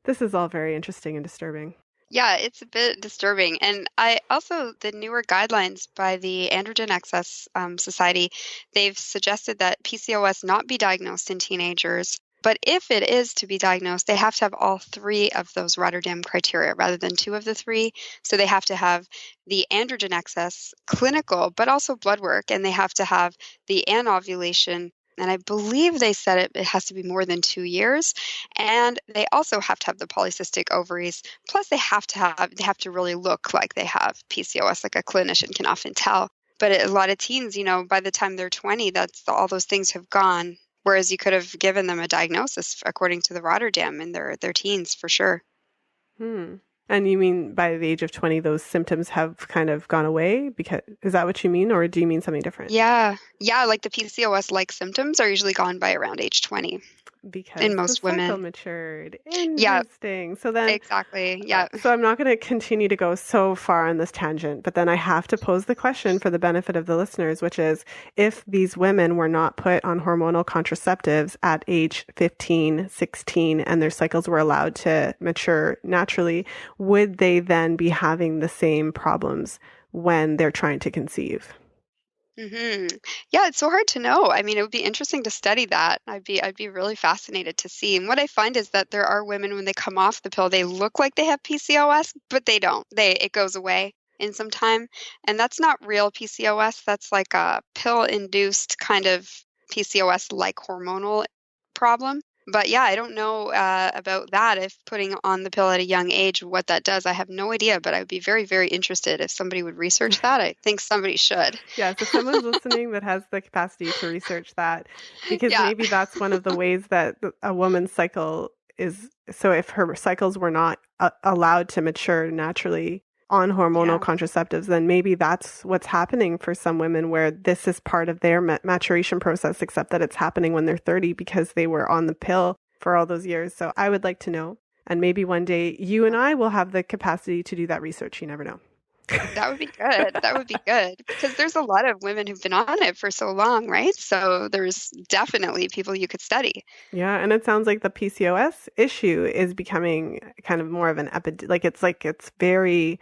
this is all very interesting and disturbing. Yeah, it's a bit disturbing. And the newer guidelines by the Androgen Excess Society, they've suggested that PCOS not be diagnosed in teenagers. But if it is to be diagnosed, they have to have all three of those Rotterdam criteria rather than two of the three. So they have to have the androgen excess clinical, but also blood work, and they have to have the anovulation. And I believe they said it has to be more than 2 years. And they also have to have the polycystic ovaries. Plus they have to really look like they have PCOS, like a clinician can often tell. But a lot of teens, by the time they're 20, all those things have gone. Whereas you could have given them a diagnosis according to the Rotterdam in their teens for sure. And you mean by the age of 20, those symptoms have kind of gone away? Because is that what you mean, or do you mean something different? Yeah. Like the PCOS-like symptoms are usually gone by around age 20. Because in most the cycle women matured. Interesting. So then exactly. Yeah. So I'm not going to continue to go so far on this tangent, but then I have to pose the question for the benefit of the listeners, which is if these women were not put on hormonal contraceptives at age 15, 16, and their cycles were allowed to mature naturally, would they then be having the same problems when they're trying to conceive? Yeah, it's so hard to know. I mean, it would be interesting to study that. I'd be really fascinated to see. And what I find is that there are women when they come off the pill, they look like they have PCOS, but they don't. It goes away in some time. And that's not real PCOS. That's like a pill-induced kind of PCOS-like hormonal problem. But yeah, I don't know about that. If putting on the pill at a young age, what that does, I have no idea. But I would be very, very interested if somebody would research that. I think somebody should. Yes, if someone's listening that has the capacity to research that, because Yeah. maybe that's one of the ways that a woman's cycle is. So if her cycles were not allowed to mature naturally on hormonal contraceptives, then maybe that's what's happening for some women, where this is part of their maturation process, except that it's happening when they're 30 because they were on the pill for all those years. So I would like to know. And maybe one day you and I will have the capacity to do that research. You never know. That would be good. That would be good, because there's a lot of women who've been on it for so long, right? So there's definitely people you could study. Yeah, and it sounds like the PCOS issue is becoming kind of more of an epidemic. It's very,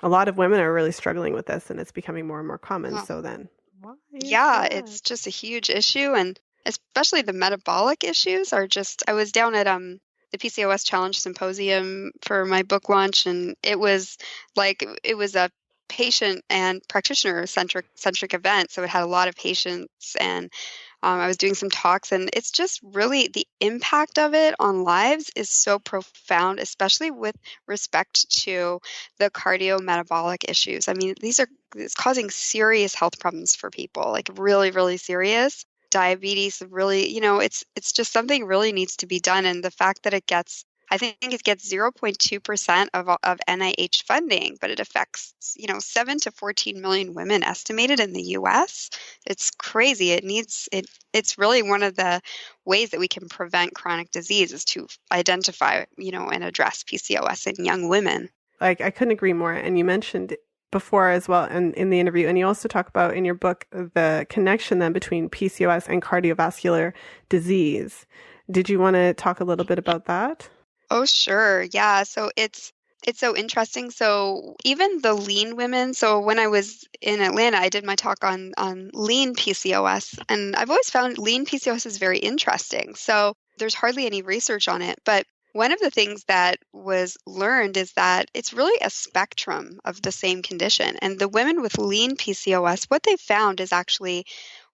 a lot of women are really struggling with this, and it's becoming more and more common. So then, why is that? It's just a huge issue, and especially the metabolic issues are just. I was down at the PCOS Challenge Symposium for my book launch, and it was a patient and practitioner centric event. So it had a lot of patients, and I was doing some talks, and it's just really the impact of it on lives is so profound, especially with respect to the cardiometabolic issues. I mean, it's causing serious health problems for people, like really, really serious. Diabetes, really, it's just something really needs to be done. And the fact that I think it gets 0.2% of NIH funding, but it affects, 7 to 14 million women estimated in the US. It's crazy. It's really one of the ways that we can prevent chronic disease is to identify, and address PCOS in young women. Like, I couldn't agree more. And you mentioned before as well in the interview, and you also talk about in your book the connection then between PCOS and cardiovascular disease. Did you want to talk a little bit about that? Oh, sure. Yeah. So it's so interesting. So even the lean women, so when I was in Atlanta, I did my talk on lean PCOS, and I've always found lean PCOS is very interesting. So there's hardly any research on it, but one of the things that was learned is that it's really a spectrum of the same condition. And the women with lean PCOS, what they found is actually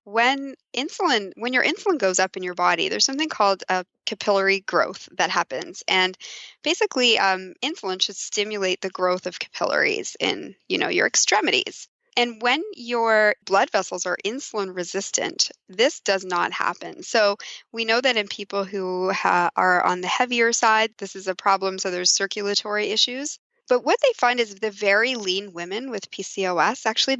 when your insulin goes up in your body, there's something called a capillary growth that happens. And basically, insulin should stimulate the growth of capillaries in, your extremities. And when your blood vessels are insulin resistant, this does not happen. So we know that in people who are on the heavier side, this is a problem. So there's circulatory issues. But what they find is the very lean women with PCOS, actually,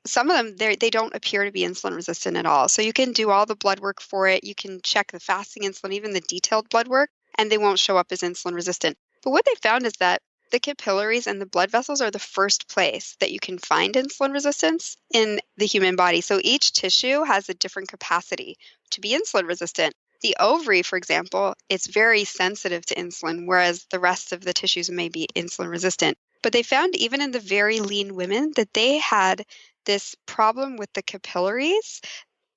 some of them, they don't appear to be insulin resistant at all. So you can do all the blood work for it. You can check the fasting insulin, even the detailed blood work, and they won't show up as insulin resistant. But what they found is that the capillaries and the blood vessels are the first place that you can find insulin resistance in the human body. So each tissue has a different capacity to be insulin resistant. The ovary, for example, it's very sensitive to insulin, whereas the rest of the tissues may be insulin resistant. But they found even in the very lean women that they had this problem with the capillaries,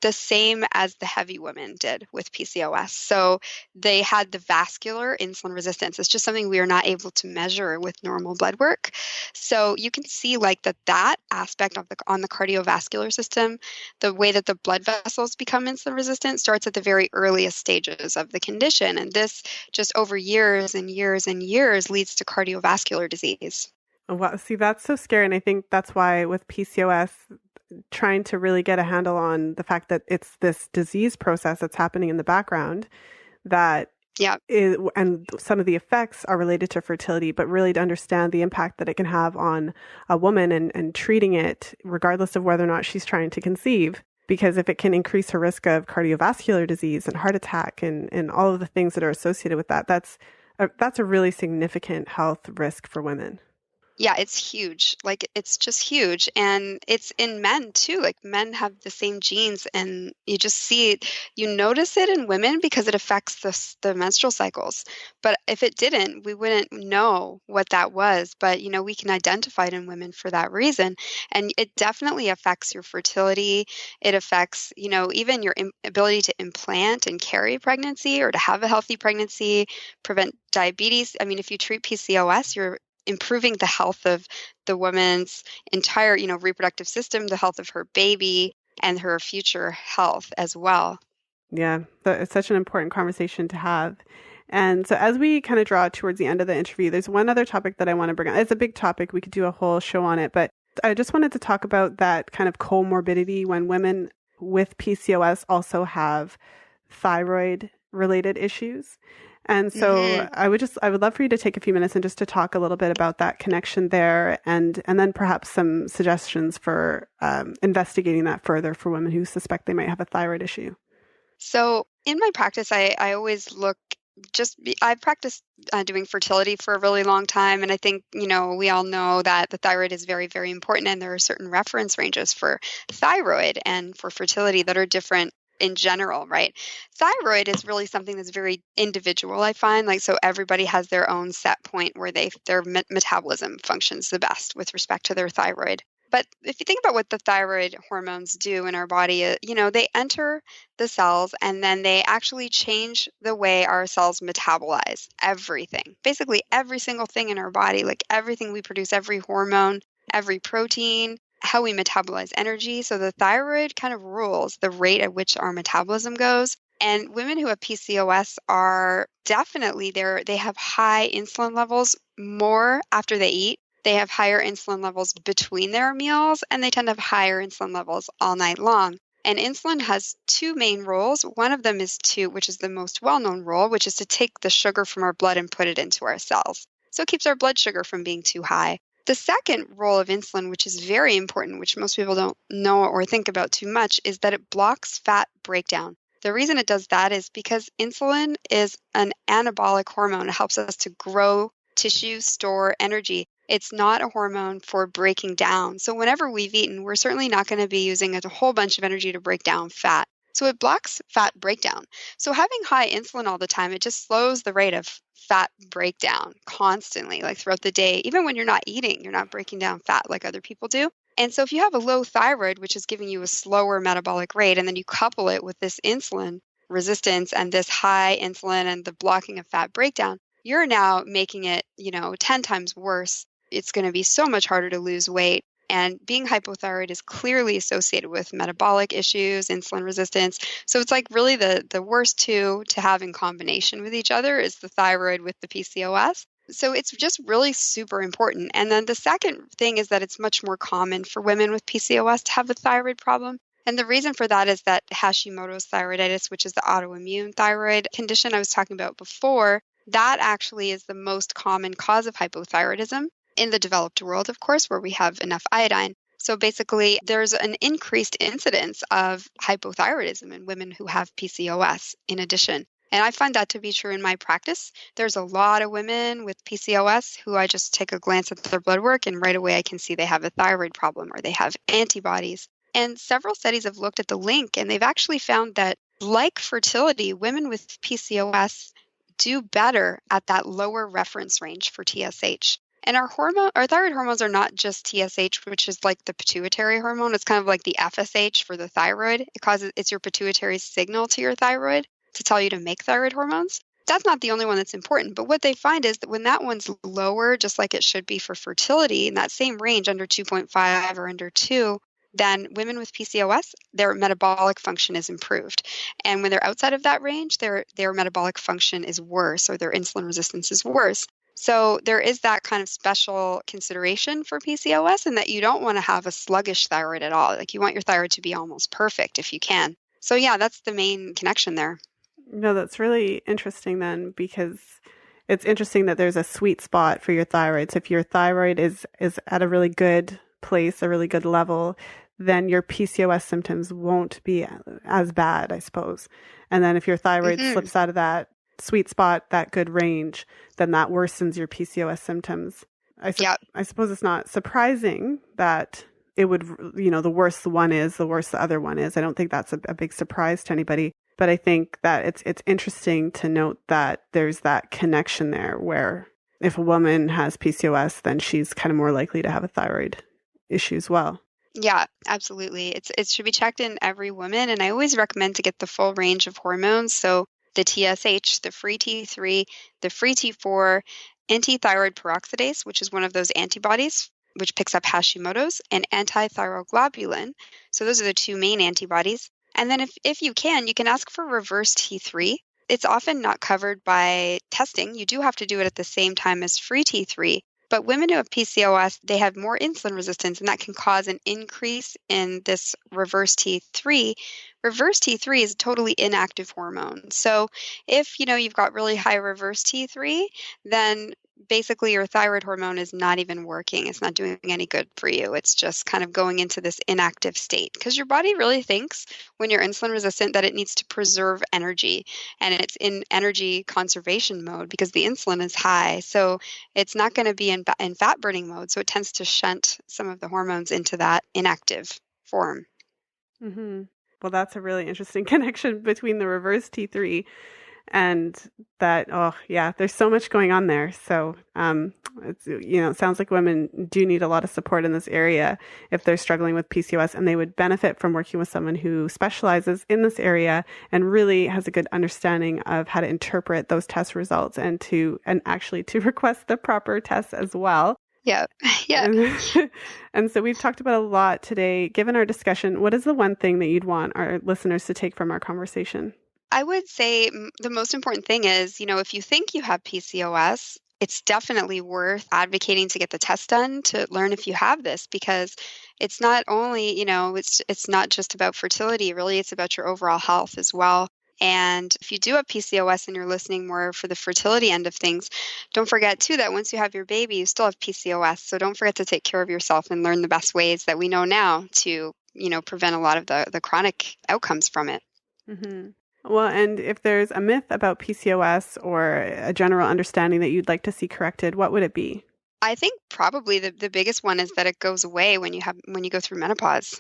the same as the heavy women did with PCOS. So they had the vascular insulin resistance. It's just something we are not able to measure with normal blood work. So you can see that aspect on the cardiovascular system, the way that the blood vessels become insulin resistant starts at the very earliest stages of the condition. And this just over years and years and years leads to cardiovascular disease. Wow, see, that's so scary. And I think that's why with PCOS, trying to really get a handle on the fact that it's this disease process that's happening in the background that and some of the effects are related to fertility, but really to understand the impact that it can have on a woman and treating it regardless of whether or not she's trying to conceive. Because if it can increase her risk of cardiovascular disease and heart attack and all of the things that are associated with that, that's a really significant health risk for women. Yeah, it's huge. It's just huge. And it's in men too. Men have the same genes, and you just see it. You notice it in women because it affects the menstrual cycles. But if it didn't, we wouldn't know what that was. But, we can identify it in women for that reason. And it definitely affects your fertility. It affects, even your ability to implant and carry pregnancy or to have a healthy pregnancy, prevent diabetes. I mean, if you treat PCOS, you're improving the health of the woman's entire, reproductive system, the health of her baby, and her future health as well. Yeah, it's such an important conversation to have. And so as we kind of draw towards the end of the interview, there's one other topic that I want to bring up. It's a big topic. We could do a whole show on it, but I just wanted to talk about that kind of comorbidity when women with PCOS also have thyroid related issues. And so I would love for you to take a few minutes and just to talk a little bit about that connection there, and then perhaps some suggestions for investigating that further for women who suspect they might have a thyroid issue. So in my practice, I always look I've practiced doing fertility for a really long time. And I think, we all know that the thyroid is very, very important. And there are certain reference ranges for thyroid and for fertility that are different in general, right? Thyroid is really something that's very individual, I find. So everybody has their own set point where their metabolism functions the best with respect to their thyroid. But if you think about what the thyroid hormones do in our body, they enter the cells and then they actually change the way our cells metabolize everything. Basically, every single thing in our body, like everything we produce, every hormone, every protein, how we metabolize energy. So the thyroid kind of rules the rate at which our metabolism goes. And women who have PCOS are definitely they have high insulin levels more after they eat. They have higher insulin levels between their meals, and they tend to have higher insulin levels all night long. And insulin has two main roles. One of them is which is the most well-known role, which is to take the sugar from our blood and put it into our cells. So it keeps our blood sugar from being too high. The second role of insulin, which is very important, which most people don't know or think about too much, is that it blocks fat breakdown. The reason it does that is because insulin is an anabolic hormone. It helps us to grow tissue, store energy. It's not a hormone for breaking down. So whenever we've eaten, we're certainly not going to be using a whole bunch of energy to break down fat. So it blocks fat breakdown. So having high insulin all the time, it just slows the rate of fat breakdown constantly, throughout the day. Even when you're not eating, you're not breaking down fat like other people do. And so if you have a low thyroid, which is giving you a slower metabolic rate, and then you couple it with this insulin resistance and this high insulin and the blocking of fat breakdown, you're now making it, 10 times worse. It's going to be so much harder to lose weight. And being hypothyroid is clearly associated with metabolic issues, insulin resistance. So it's really the worst two to have in combination with each other is the thyroid with the PCOS. So it's just really super important. And then the second thing is that it's much more common for women with PCOS to have a thyroid problem. And the reason for that is that Hashimoto's thyroiditis, which is the autoimmune thyroid condition I was talking about before, that actually is the most common cause of hypothyroidism in the developed world, of course, where we have enough iodine. So basically, there's an increased incidence of hypothyroidism in women who have PCOS in addition. And I find that to be true in my practice. There's a lot of women with PCOS who I just take a glance at their blood work and right away I can see they have a thyroid problem or they have antibodies. And several studies have looked at the link and they've actually found that, like fertility, women with PCOS do better at that lower reference range for TSH. And our thyroid hormones are not just TSH, which is like the pituitary hormone. It's kind of like the FSH for the thyroid. It's your pituitary signal to your thyroid to tell you to make thyroid hormones. That's not the only one that's important. But what they find is that when that one's lower, just like it should be for fertility, in that same range under 2.5 or under 2, then women with PCOS, their metabolic function is improved. And when they're outside of that range, their metabolic function is worse or their insulin resistance is worse. So there is that kind of special consideration for PCOS and that you don't want to have a sluggish thyroid at all. You want your thyroid to be almost perfect if you can. So yeah, that's the main connection there. No, that's really interesting then, because it's interesting that there's a sweet spot for your thyroid. So if your thyroid is at a really good place, a really good level, then your PCOS symptoms won't be as bad, I suppose. And then if your thyroid slips out of that sweet spot, that good range, then that worsens your PCOS symptoms. I suppose it's not surprising that it would, the worse the one is, the worse the other one is. I don't think that's a big surprise to anybody. But I think that it's interesting to note that there's that connection there where if a woman has PCOS, then she's kind of more likely to have a thyroid issue as well. Yeah, absolutely. It should be checked in every woman. And I always recommend to get the full range of hormones. So the TSH, the free T3, the free T4, antithyroid peroxidase, which is one of those antibodies, which picks up Hashimoto's, and antithyroglobulin. So those are the two main antibodies. And then if you can ask for reverse T3. It's often not covered by testing. You do have to do it at the same time as free T3. But women who have PCOS, they have more insulin resistance, and that can cause an increase in this reverse T3. Reverse T3 is a totally inactive hormone. So if you've got really high reverse T3, then basically your thyroid hormone is not even working. It's not doing any good for you. It's just kind of going into this inactive state because your body really thinks when you're insulin resistant that it needs to preserve energy, and it's in energy conservation mode because the insulin is high. So it's not going to be in fat burning mode. So it tends to shunt some of the hormones into that inactive form. Mm-hmm. Well, that's a really interesting connection between the reverse T3 and that. Oh, yeah, there's so much going on there. So, it sounds like women do need a lot of support in this area if they're struggling with PCOS, and they would benefit from working with someone who specializes in this area and really has a good understanding of how to interpret those test results and actually to request the proper tests as well. Yeah. Yeah. And so we've talked about a lot today. Given our discussion, what is the one thing that you'd want our listeners to take from our conversation? I would say the most important thing is, if you think you have PCOS, it's definitely worth advocating to get the test done to learn if you have this, because it's not only, it's not just about fertility, really, it's about your overall health as well. And if you do have PCOS and you're listening more for the fertility end of things, don't forget too that once you have your baby, you still have PCOS. So don't forget to take care of yourself and learn the best ways that we know now to, prevent a lot of the chronic outcomes from it. Mm-hmm. Well, and if there's a myth about PCOS or a general understanding that you'd like to see corrected, what would it be? I think probably the biggest one is that it goes away when you go through menopause,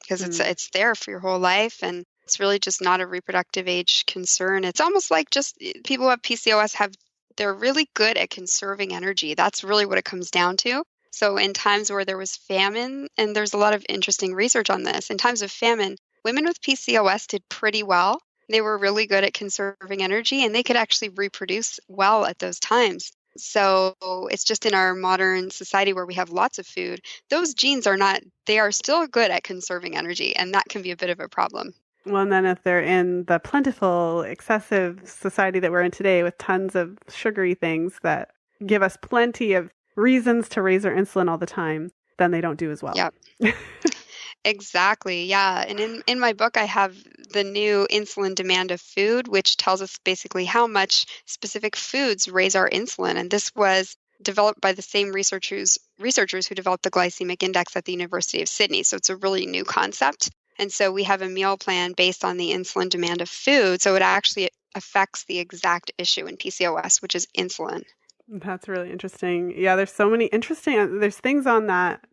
because it's there for your whole life, and it's really just not a reproductive age concern. It's almost like just people who have PCOS they're really good at conserving energy. That's really what it comes down to. So in times where there was famine, and there's a lot of interesting research on this, in times of famine, women with PCOS did pretty well. They were really good at conserving energy, and they could actually reproduce well at those times. So it's just in our modern society where we have lots of food, those genes they are still good at conserving energy, and that can be a bit of a problem. Well, and then if they're in the plentiful, excessive society that we're in today with tons of sugary things that give us plenty of reasons to raise our insulin all the time, then they don't do as well. Yep. Exactly. Yeah. And in my book, I have the new insulin demand of food, which tells us basically how much specific foods raise our insulin. And this was developed by the same researchers who developed the glycemic index at the University of Sydney. So it's a really new concept. And so we have a meal plan based on the insulin demand of food. So it actually affects the exact issue in PCOS, which is insulin. That's really interesting. Yeah, there's so many there's things on that.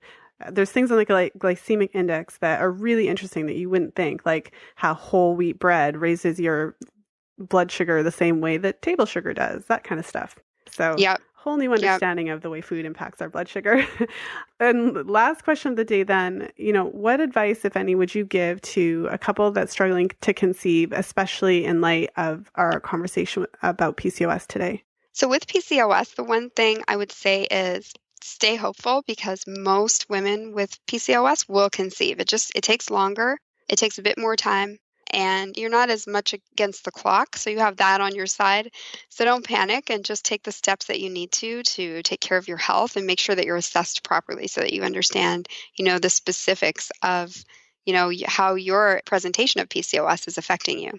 There's things on the glycemic index that are really interesting that you wouldn't think, like how whole wheat bread raises your blood sugar the same way that table sugar does, that kind of stuff. So whole new understanding of the way food impacts our blood sugar. And last question of the day then, what advice, if any, would you give to a couple that's struggling to conceive, especially in light of our conversation about PCOS today? So with PCOS, the one thing I would say is stay hopeful, because most women with PCOS will conceive. It takes longer. It takes a bit more time, and you're not as much against the clock. So you have that on your side. So don't panic, and just take the steps that you need to take care of your health, and make sure that you're assessed properly so that you understand, the specifics of, how your presentation of PCOS is affecting you.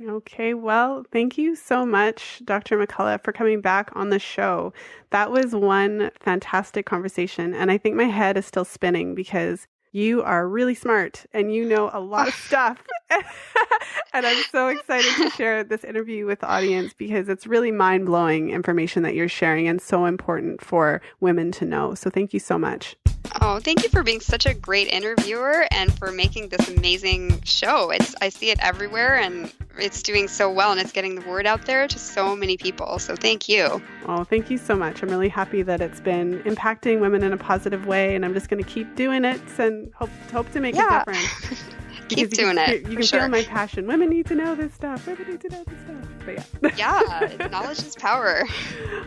Okay, well, thank you so much, Dr. McCullough, for coming back on the show. That was one fantastic conversation, and I think my head is still spinning because you are really smart and you know a lot of stuff. And I'm so excited to share this interview with the audience because it's really mind-blowing information that you're sharing and so important for women to know. So thank you so much. Oh, thank you for being such a great interviewer and for making this amazing show. I see it everywhere, and it's doing so well, and it's getting the word out there to so many people. So thank you. Oh, thank you so much. I'm really happy that it's been impacting women in a positive way, and I'm just going to keep doing it and hope to make a difference. Keep doing it. You can feel my passion. Women need to know this stuff. Women need to know this stuff. But yeah, knowledge is power.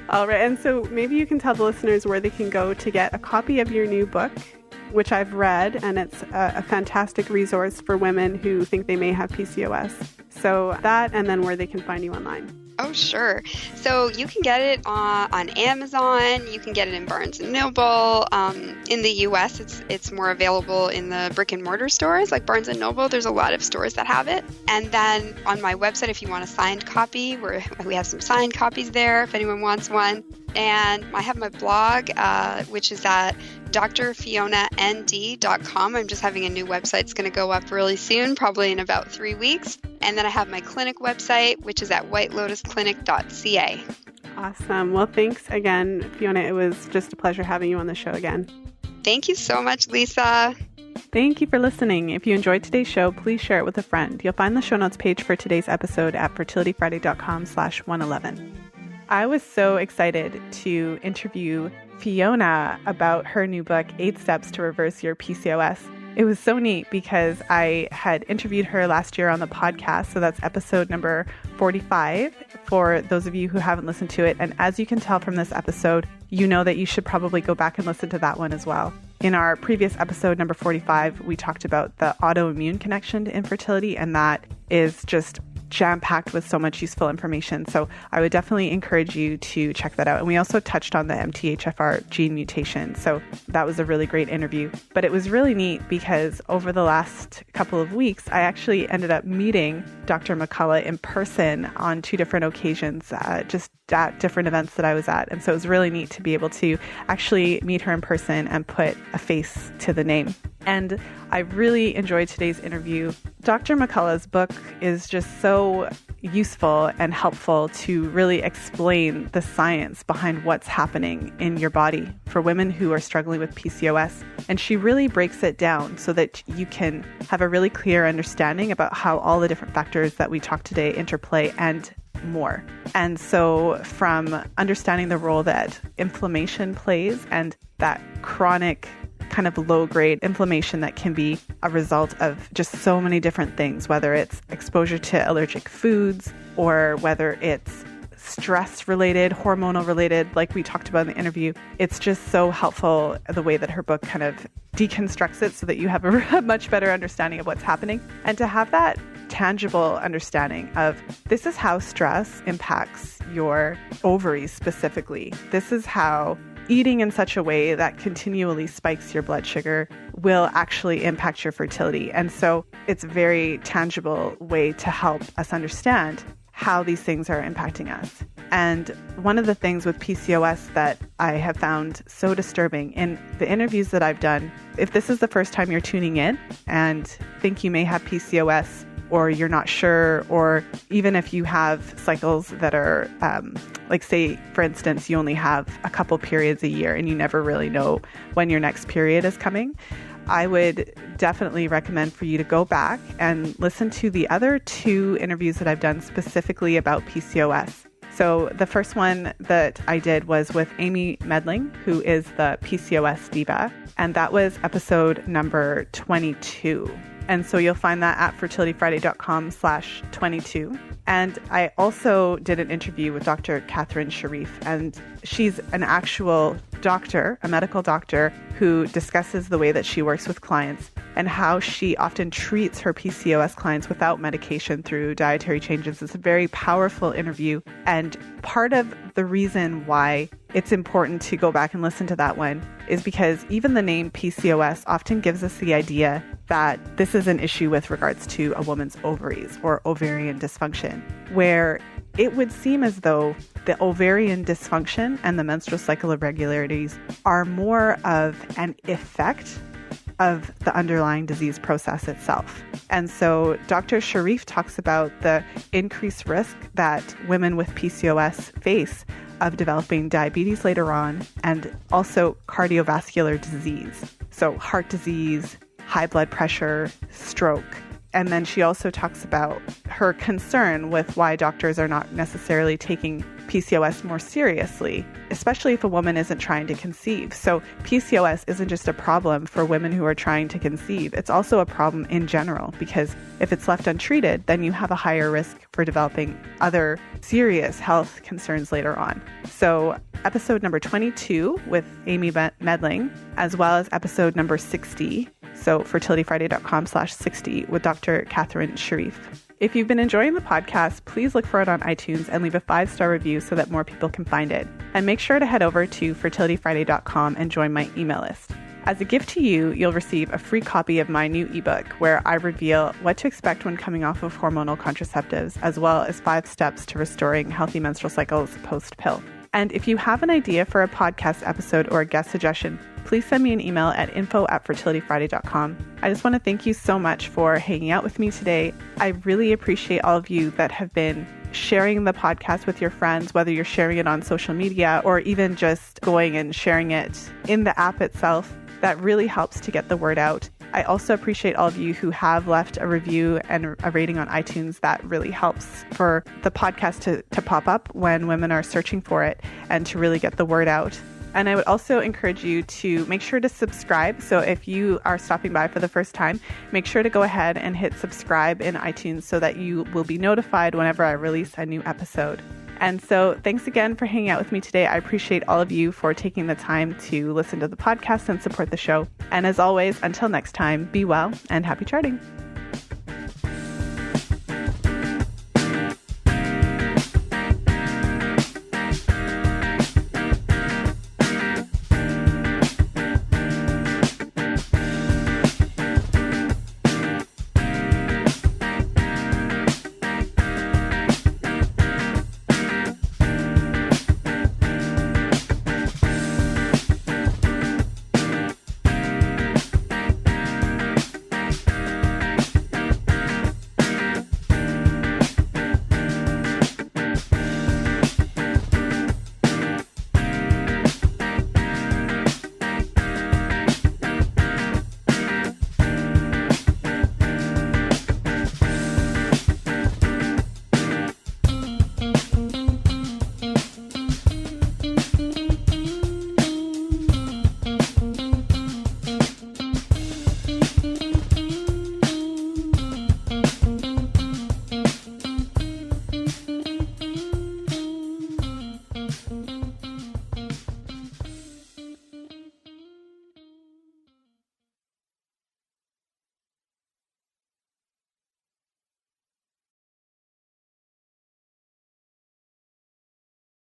All right. And so maybe you can tell the listeners where they can go to get a copy of your new book, which I've read, and it's a fantastic resource for women who think they may have PCOS. So that, and then where they can find you online. Oh, sure. So you can get it on Amazon. You can get it in Barnes & Noble. In the U.S., it's more available in the brick and mortar stores like Barnes & Noble. There's a lot of stores that have it. And then on my website, if you want a signed copy, we have some signed copies there if anyone wants one. And I have my blog, which is at drfionand.com. I'm just having a new website. It's going to go up really soon, probably in about 3 weeks. And then I have my clinic website, which is at whitelotusclinic.ca. Awesome. Well, thanks again, Fiona. It was just a pleasure having you on the show again. Thank you so much, Lisa. Thank you for listening. If you enjoyed today's show, please share it with a friend. You'll find the show notes page for today's episode at fertilityfriday.com/111. I was so excited to interview Fiona about her new book, 8 Steps to Reverse Your PCOS. It was so neat because I had interviewed her last year on the podcast. So that's episode number 45 for those of you who haven't listened to it. And as you can tell from this episode, you know that you should probably go back and listen to that one as well. In our previous episode, number 45, we talked about the autoimmune connection to infertility, and that is just jam-packed with so much useful information. So I would definitely encourage you to check that out. And we also touched on the MTHFR gene mutation. So that was a really great interview. But it was really neat because over the last couple of weeks, I actually ended up meeting Dr. McCullough in person on 2 different occasions, just at different events that I was at. And so it was really neat to be able to actually meet her in person and put a face to the name. And I really enjoyed today's interview. Dr. McCullough's book is just so useful and helpful to really explain the science behind what's happening in your body for women who are struggling with PCOS. And she really breaks it down so that you can have a really clear understanding about how all the different factors that we talked today interplay and more. And so from understanding the role that inflammation plays and that chronic kind of low-grade inflammation that can be a result of just so many different things, whether it's exposure to allergic foods or whether it's stress-related, hormonal-related, like we talked about in the interview. It's just so helpful the way that her book kind of deconstructs it so that you have a much better understanding of what's happening. And to have that tangible understanding of this is how stress impacts your ovaries specifically. This is how eating in such a way that continually spikes your blood sugar will actually impact your fertility. And so it's a very tangible way to help us understand how these things are impacting us. And one of the things with PCOS that I have found so disturbing in the interviews that I've done, if this is the first time you're tuning in and think you may have PCOS, or you're not sure, or even if you have cycles that are, like say, for instance, you only have a couple periods a year and you never really know when your next period is coming, I would definitely recommend for you to go back and listen to the other 2 interviews that I've done specifically about PCOS. So the first one that I did was with Amy Medling, who is the PCOS diva, and that was episode number 22. And so you'll find that at fertilityfriday.com/22. And I also did an interview with Dr. Catherine Sharif, and she's an actual doctor, a medical doctor, who discusses the way that she works with clients and how she often treats her PCOS clients without medication through dietary changes. It's a very powerful interview. And part of the reason why it's important to go back and listen to that one is because even the name PCOS often gives us the idea that this is an issue with regards to a woman's ovaries or ovarian dysfunction, where it would seem as though the ovarian dysfunction and the menstrual cycle irregularities are more of an effect of the underlying disease process itself. And so Dr. Sharif talks about the increased risk that women with PCOS face of developing diabetes later on and also cardiovascular disease. So heart disease, high blood pressure, stroke. And then she also talks about her concern with why doctors are not necessarily taking PCOS more seriously, especially if a woman isn't trying to conceive. So PCOS isn't just a problem for women who are trying to conceive. It's also a problem in general, because if it's left untreated, then you have a higher risk for developing other serious health concerns later on. So episode number 22 with Amy Medling, as well as episode number 60, so fertilityfriday.com/60 with Dr. Catherine Sharif. If you've been enjoying the podcast, please look for it on iTunes and leave a 5-star review so that more people can find it. And make sure to head over to fertilityfriday.com and join my email list. As a gift to you, you'll receive a free copy of my new ebook where I reveal what to expect when coming off of hormonal contraceptives, as well as 5 steps to restoring healthy menstrual cycles post-pill. And if you have an idea for a podcast episode or a guest suggestion, please send me an email at info@fertilityfriday.com. I just want to thank you so much for hanging out with me today. I really appreciate all of you that have been sharing the podcast with your friends, whether you're sharing it on social media or even just going and sharing it in the app itself. That really helps to get the word out. I also appreciate all of you who have left a review and a rating on iTunes. That really helps for the podcast to pop up when women are searching for it and to really get the word out. And I would also encourage you to make sure to subscribe. So if you are stopping by for the first time, make sure to go ahead and hit subscribe in iTunes so that you will be notified whenever I release a new episode. And so thanks again for hanging out with me today. I appreciate all of you for taking the time to listen to the podcast and support the show. And as always, until next time, be well and happy charting.